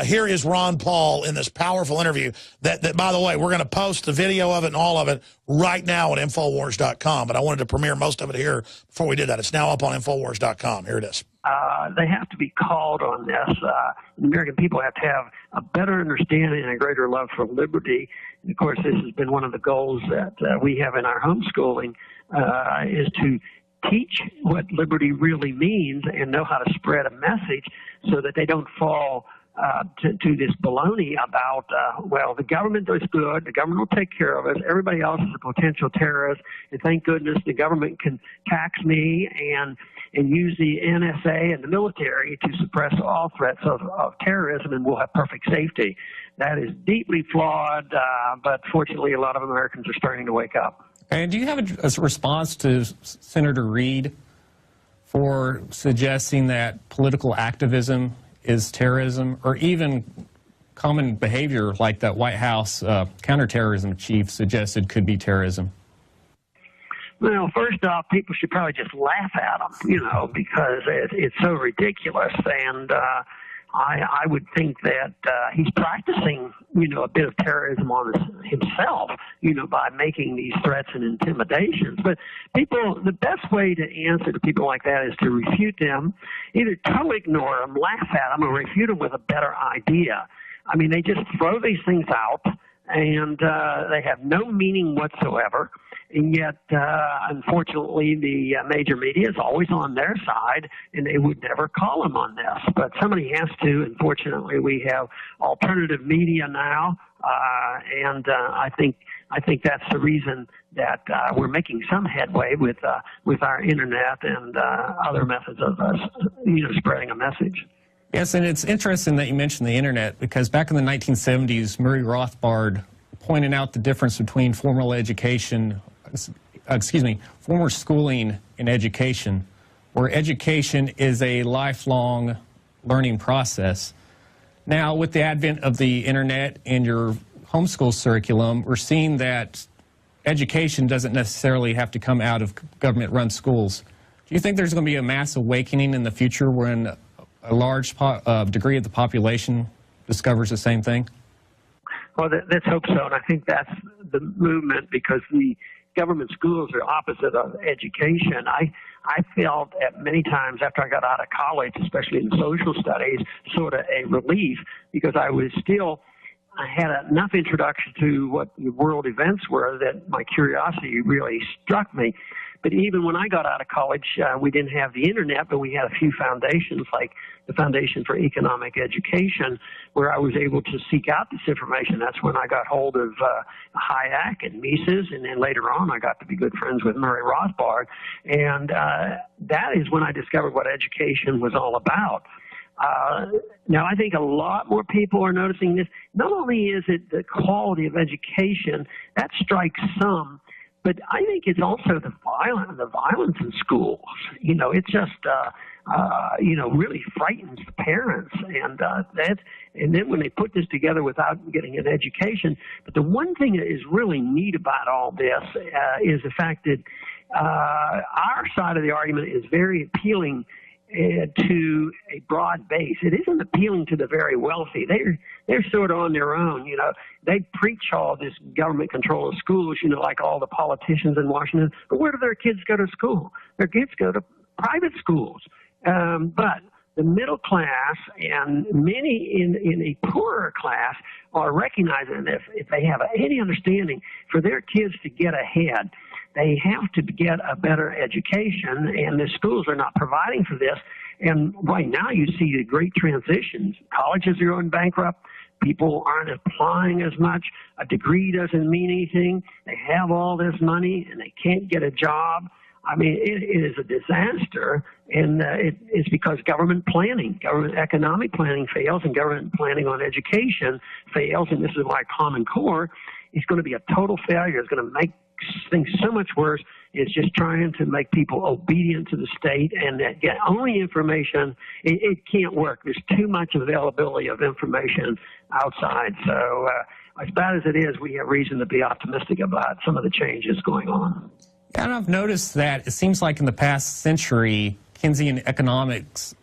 Here is Ron Paul in this powerful interview that, by the way, we're going to post the video of it and all of it right now at Infowars.com. But I wanted to premiere most of it here before we did that. It's now up on Infowars.com. Here it is. They have to be called on this. The American people have to have a better understanding and a greater love for liberty. And of course, this has been one of the goals that we have in our homeschooling, is to teach what liberty really means and know how to spread a message so that they don't fall to this baloney about, well, the government is good, the government will take care of us, everybody else is a potential terrorist, and thank goodness the government can tax me and use the NSA and the military to suppress all threats of terrorism, and we'll have perfect safety. That is deeply flawed, but fortunately a lot of Americans are starting to wake up. And do you have a response to Senator Reid for suggesting that political activism is terrorism, or even common behavior like that White House counterterrorism chief suggested could be terrorism? Well, first off, people should probably just laugh at him, because it's so ridiculous. And I would think that he's practicing, a bit of terrorism on himself, by making these threats and intimidations. But the best way to answer to people like that is to refute them, either totally ignore them, laugh at them, or refute them with a better idea. I mean, they just throw these things out, and they have no meaning whatsoever. And yet, unfortunately, the major media is always on their side, and they would never call them on this. But somebody has to. Unfortunately, we have alternative media now, and I think that's the reason that we're making some headway with our internet and other methods of spreading a message. Yes, and it's interesting that you mentioned the internet, because back in the 1970s, Murray Rothbard pointed out the difference between formal schooling and education, where education is a lifelong learning process. Now, with the advent of the internet and your homeschool curriculum, we're seeing that education doesn't necessarily have to come out of government-run schools. Do you think there's going to be a mass awakening in the future when a large degree of the population discovers the same thing? Well, let's hope so, and I think that's the movement, because the government schools are opposite of education. I felt at many times after I got out of college, especially in social studies, sort of a relief, because I had enough introduction to what world events were that my curiosity really struck me. But even when I got out of college, we didn't have the internet, but we had a few foundations, like the Foundation for Economic Education, where I was able to seek out this information. That's when I got hold of Hayek and Mises, and then later on I got to be good friends with Murray Rothbard. And that is when I discovered what education was all about. Now, I think a lot more people are noticing this. Not only is it the quality of education, that strikes some, But I think it's also the violence in schools. You know, it just, you know, really frightens the parents. And then when they put this together without getting an education. But the one thing that is really neat about all this is the fact that our side of the argument is very appealing to a broad base. It isn't appealing to the very wealthy. They're sort of on their own. You know, they preach all this government control of schools, you know, like all the politicians in Washington. But where do their kids go to school? Their kids go to private schools. But the middle class and many in a poorer class are recognizing that if they have any understanding, for their kids to get ahead, they have to get a better education, and the schools are not providing for this. And right now you see the great transitions. Colleges are going bankrupt. People aren't applying as much. A degree doesn't mean anything. They have all this money, and they can't get a job. I mean, it is a disaster, and it's because government economic planning fails, and government planning on education fails, and this is why Common Core is going to be a total failure. It's going to make things so much worse. It's just trying to make people obedient to the state and get only information. It can't work. There's too much availability of information outside. So as bad as it is, we have reason to be optimistic about some of the changes going on. And I've noticed that it seems like in the past century, Keynesian economics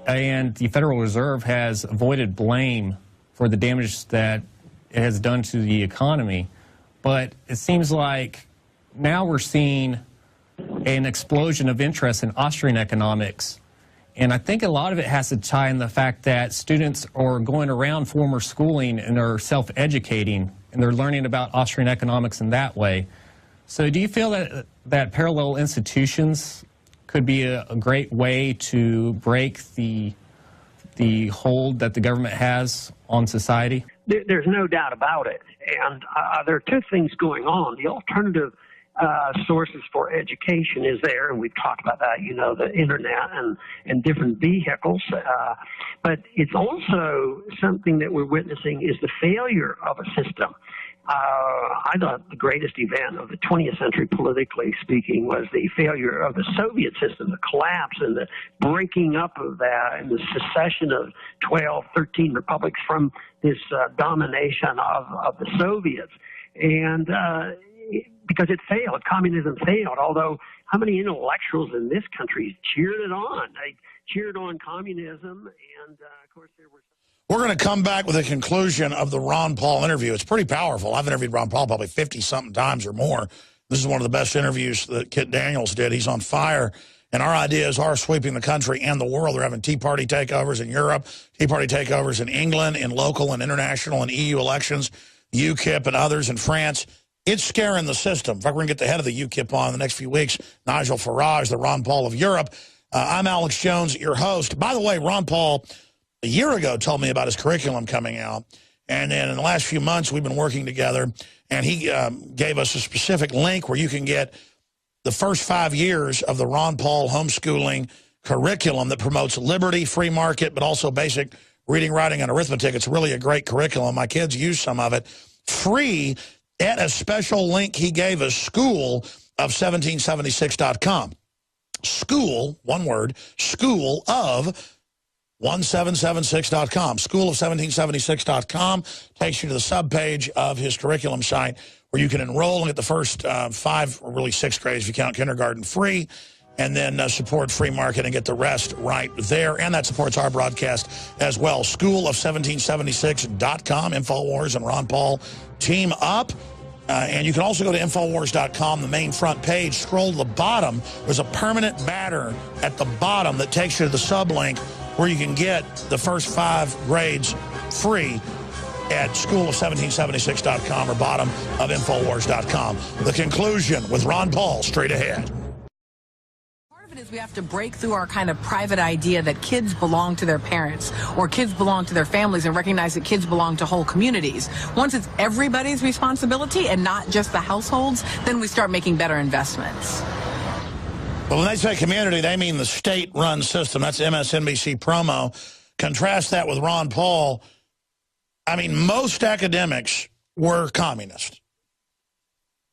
and the Federal Reserve has avoided blame for the damage that it has done to the economy. But it seems like now we're seeing an explosion of interest in Austrian economics. And I think a lot of it has to tie in the fact that students are going around former schooling and are self-educating, and they're learning about Austrian economics in that way. So do you feel that parallel institutions could be a great way to break the hold that the government has on society? There's no doubt about it. And there are two things going on. The alternative sources for education is there, and we've talked about that, you know, the internet and different vehicles. But it's also something that we're witnessing is the failure of a system. I thought the greatest event of the 20th century, politically speaking, was the failure of the Soviet system, the collapse and the breaking up of that and the secession of 12, 13 republics from this domination of the Soviets. And because it failed, communism failed, although how many intellectuals in this country cheered it on? They cheered on communism, and of course there were... We're going to come back with a conclusion of the Ron Paul interview. It's pretty powerful. I've interviewed Ron Paul probably 50-something times or more. This is one of the best interviews that Kit Daniels did. He's on fire. And our ideas are sweeping the country and the world. They're having Tea Party takeovers in Europe, Tea Party takeovers in England, in local and international and EU elections, UKIP and others in France. It's scaring the system. In fact, we're going to get the head of the UKIP on in the next few weeks, Nigel Farage, the Ron Paul of Europe. I'm Alex Jones, your host. By the way, Ron Paul, a year ago, told me about his curriculum coming out. And then in the last few months, we've been working together. And he gave us a specific link where you can get the first 5 years of the Ron Paul homeschooling curriculum that promotes liberty, free market, but also basic reading, writing, and arithmetic. It's really a great curriculum. My kids use some of it. Free at a special link he gave us, school of 1776.com. School, one word, school of 1776.com. School of 1776.com takes you to the subpage of his curriculum site where you can enroll and get the first 5, or really 6 grades if you count kindergarten, free, and then support free market and get the rest right there. And that supports our broadcast as well. School of 1776.com. InfoWars and Ron Paul team up. And you can also go to Infowars.com, the main front page. Scroll to the bottom. There's a permanent banner at the bottom that takes you to the sublink where you can get the first 5 grades free at school of1776.com or bottom of Infowars.com. The conclusion with Ron Paul straight ahead. Part of it is we have to break through our kind of private idea that kids belong to their parents or kids belong to their families and recognize that kids belong to whole communities. Once it's everybody's responsibility and not just the households, then we start making better investments. Well, when they say community, they mean the state-run system. That's MSNBC promo. Contrast that with Ron Paul. I mean, most academics were communist.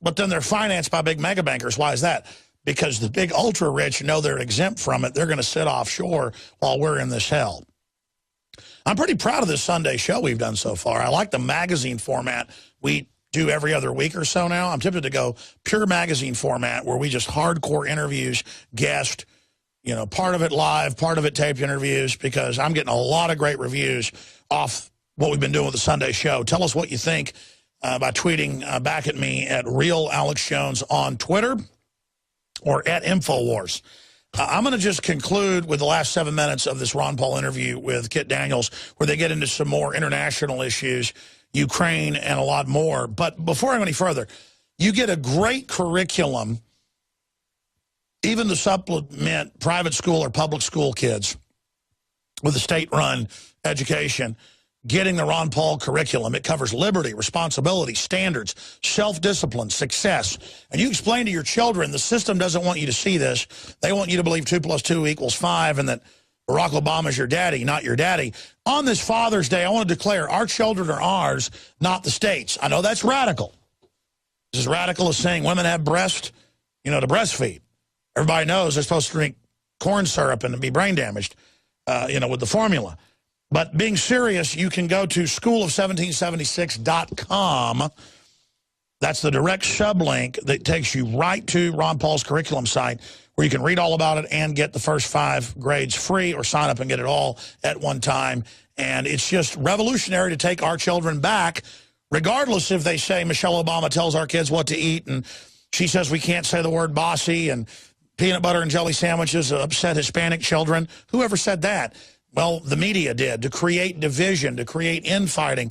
but then they're financed by big mega bankers. Why is that? Because the big ultra-rich know they're exempt from it. They're going to sit offshore while we're in this hell. I'm pretty proud of this Sunday show we've done so far. I like the magazine format we do every other week or so now. I'm tempted to go pure magazine format where we just hardcore interviews, guest, you know, part of it live, part of it taped interviews, because I'm getting a lot of great reviews off what we've been doing with the Sunday show. Tell us what you think by tweeting back at me at Real Alex Jones on Twitter or at InfoWars. I'm going to just conclude with the last 7 minutes of this Ron Paul interview with Kit Daniels, where they get into some more international issues, Ukraine, and a lot more. But before I go any further, you get a great curriculum, even to supplement private school or public school kids with a state-run education, getting the Ron Paul curriculum. It covers liberty, responsibility, standards, self-discipline, success. And you explain to your children the system doesn't want you to see this. They want you to believe 2 + 2 = 5 and that Barack Obama's your daddy, not your daddy. On this Father's Day, I want to declare our children are ours, not the state's. I know that's radical. It's as radical as saying women have breast, you know, to breastfeed. Everybody knows they're supposed to drink corn syrup and be brain damaged, you know, with the formula. But being serious, you can go to school of1776.com. That's the direct sublink that takes you right to Ron Paul's curriculum site, where you can read all about it and get the first 5 grades free, or sign up and get it all at one time. And it's just revolutionary to take our children back, regardless if they say Michelle Obama tells our kids what to eat and she says we can't say the word bossy and peanut butter and jelly sandwiches upset Hispanic children. Whoever said that? Well, the media did, to create division, to create infighting.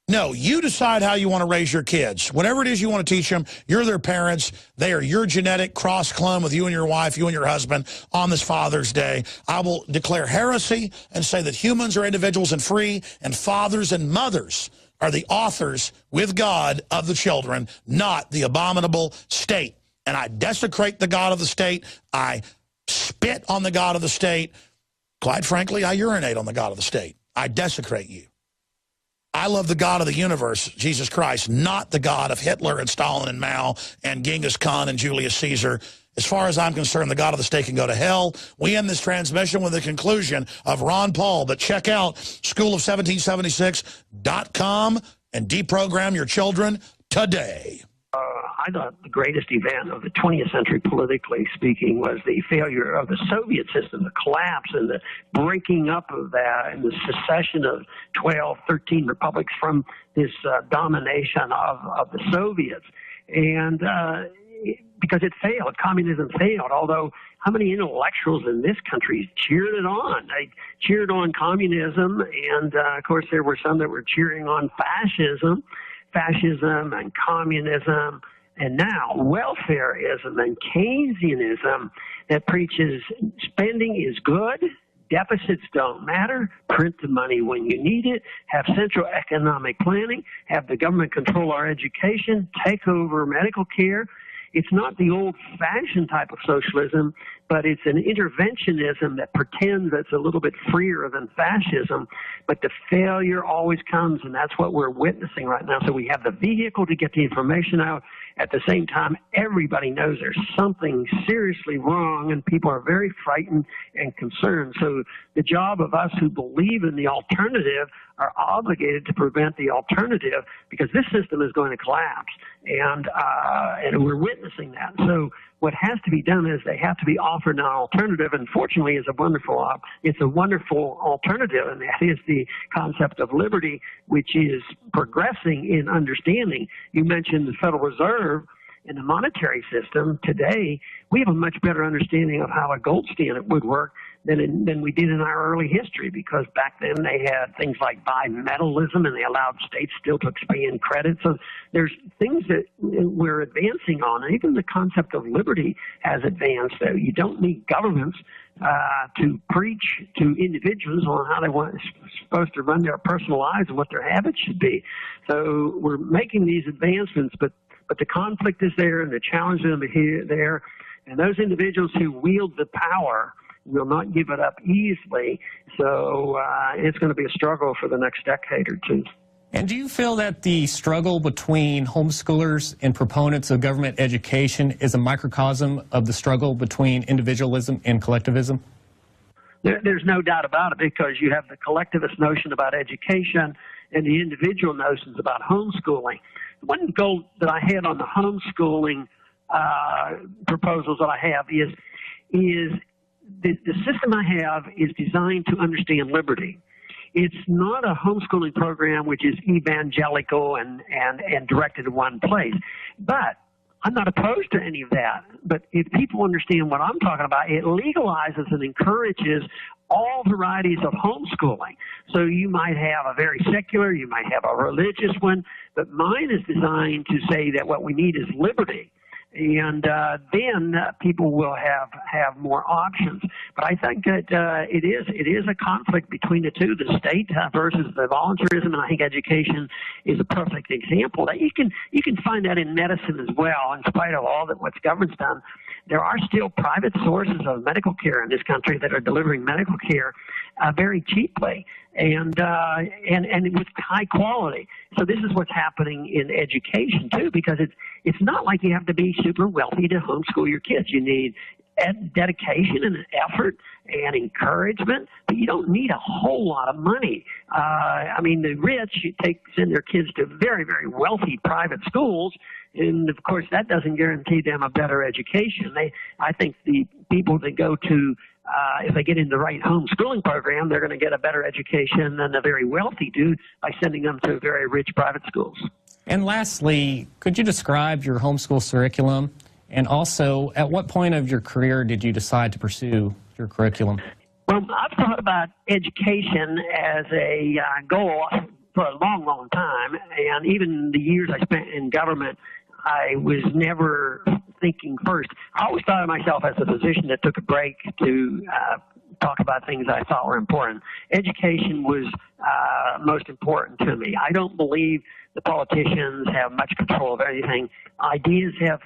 No, you decide how you want to raise your kids. Whatever it is you want to teach them, you're their parents. They are your genetic cross-clone with you and your wife, you and your husband on this Father's Day. I will declare heresy and say that humans are individuals and free, and fathers and mothers are the authors with God of the children, not the abominable state. And I desecrate the God of the state. I spit on the God of the state. Quite frankly, I urinate on the God of the state. I desecrate you. I love the God of the universe, Jesus Christ, not the God of Hitler and Stalin and Mao and Genghis Khan and Julius Caesar. As far as I'm concerned, the God of the state can go to hell. We end this transmission with the conclusion of Ron Paul. But check out school of1776.com and deprogram your children today. I thought the greatest event of the 20th century, politically speaking, was the failure of the Soviet system, the collapse and the breaking up of that, and the secession of 12, 13 republics from this domination of the Soviets. And because it failed, communism failed, although how many intellectuals in this country cheered it on? They cheered on communism, and of course there were some that were cheering on fascism and communism, and now welfareism and Keynesianism that preaches spending is good, deficits don't matter, print the money when you need it, have central economic planning, have the government control our education, take over medical care. It's not the old-fashioned type of socialism, but it's an interventionism that pretends it's a little bit freer than fascism. But the failure always comes, and that's what we're witnessing right now. So we have the vehicle to get the information out. At the same time, everybody knows there's something seriously wrong, and people are very frightened and concerned. So the job of us who believe in the alternative are obligated to prevent the alternative, because this system is going to collapse, and we're witnessing that. So what has to be done is they have to be offered an alternative, and fortunately it's a wonderful alternative, and that is the concept of liberty, which is progressing in understanding. You mentioned the Federal Reserve. In the monetary system today, we have a much better understanding of how a gold standard would work than we did in our early history, because back then they had things like bimetallism, and they allowed states still to expand credit. So there's things that we're advancing on, and even the concept of liberty has advanced. So you don't need governments to preach to individuals on how they supposed to run their personal lives and what their habits should be. So we're making these advancements, but the conflict is there, and the challenges are there, and those individuals who wield the power will not give it up easily. So it's going to be a struggle for the next decade or two. And do you feel that the struggle between homeschoolers and proponents of government education is a microcosm of the struggle between individualism and collectivism? There's no doubt about it, because you have the collectivist notion about education and the individual notions about homeschooling. One goal that I had on the homeschooling proposals that I have is the system I have is designed to understand liberty. It's not a homeschooling program which is evangelical and directed to one place. But I'm not opposed to any of that. But if people understand what I'm talking about, it legalizes and encourages all varieties of homeschooling. So you might have a very secular, you might have a religious one, but mine is designed to say that what we need is liberty. And then people will have more options. But I think that it is a conflict between the two, the state versus the voluntarism, and I think education is a perfect example. That you can find that in medicine as well. In spite of all that what government's done, there are still private sources of medical care in this country that are delivering medical care very cheaply and with high quality. So this is what's happening in education too, because it's not like you have to be super wealthy to homeschool your kids. You need dedication and effort and encouragement, but you don't need a whole lot of money. I mean, the rich send their kids to very, very wealthy private schools, and of course that doesn't guarantee them a better education. I think the people that go to if they get in the right homeschooling program, they're going to get a better education than the very wealthy do by sending them to very rich private schools. And lastly, could you describe your homeschool curriculum? And also, at what point of your career did you decide to pursue your curriculum? Well, I've thought about education as a goal for a long, long time. And even the years I spent in government, I was never thinking first. I always thought of myself as a physician that took a break to talk about things I thought were important. Education was most important to me. I don't believe the politicians have much control of anything. Ideas have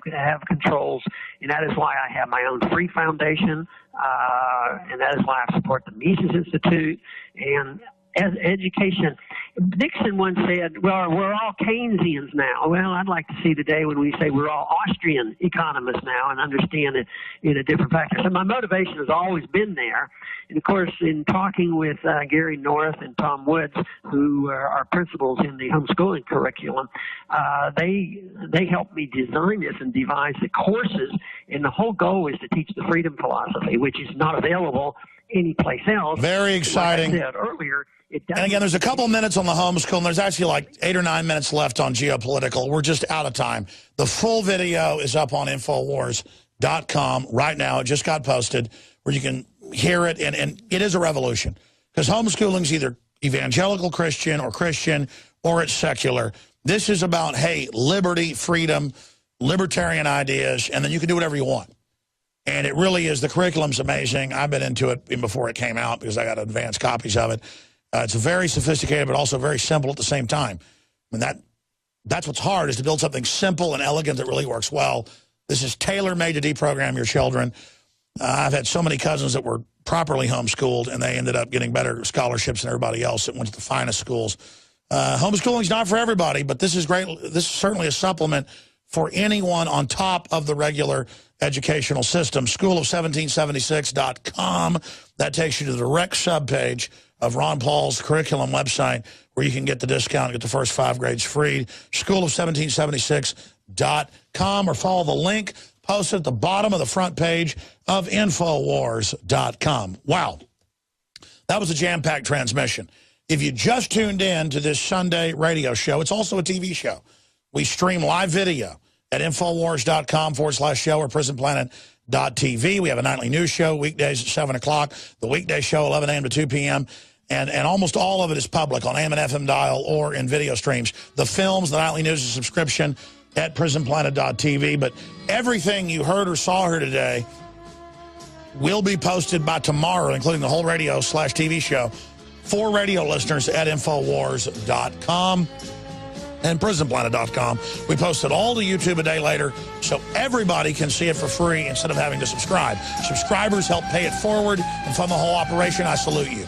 controls, and that is why I have my own free foundation, and that is why I support the Mises Institute. And as education, Nixon once said, well, we're all Keynesians now. Well, I'd like to see the day when we say we're all Austrian economists now and understand it in a different factor. So my motivation has always been there. And, of course, in talking with Gary North and Tom Woods, who are principals in the homeschooling curriculum, they helped me design this and devise the courses. And the whole goal is to teach the freedom philosophy, which is not available anyplace else. Very exciting. Like I said earlier, and again, there's a couple minutes on the homeschool, and there's actually like 8 or 9 minutes left on geopolitical. We're just out of time. The full video is up on Infowars.com right now. It just got posted where you can hear it, and it is a revolution. Because homeschooling is either evangelical Christian, or it's secular. This is about, hey, liberty, freedom, libertarian ideas, and then you can do whatever you want. And it really is, the curriculum's amazing. I've been into it even before it came out because I got advanced copies of it. It's very sophisticated, but also very simple at the same time. I mean, that's what's hard, is to build something simple and elegant that really works well. This is tailor-made to deprogram your children. I've had so many cousins that were properly homeschooled, and they ended up getting better scholarships than everybody else that went to the finest schools. Homeschooling's not for everybody, but this is great. This is certainly a supplement for anyone on top of the regular educational system. School of1776.com. That takes you to the direct subpage of Ron Paul's curriculum website, where you can get the discount and get the first 5 grades free. School of1776.com, or follow the link posted at the bottom of the front page of Infowars.com. Wow. That was a jam-packed transmission. If you just tuned in to this Sunday radio show, it's also a TV show. We stream live video at Infowars.com/show or PrisonPlanet.tv. We have a nightly news show, weekdays at 7 o'clock. The weekday show, 11 a.m. to 2 p.m. And almost all of it is public on AM and FM dial or in video streams. The films, the nightly news, is a subscription at PrisonPlanet.tv. But everything you heard or saw here today will be posted by tomorrow, including the whole radio/TV show, for radio listeners at Infowars.com. and PrisonPlanet.com. We post it all to YouTube a day later so everybody can see it for free instead of having to subscribe. Subscribers help pay it forward and fund the whole operation. I salute you.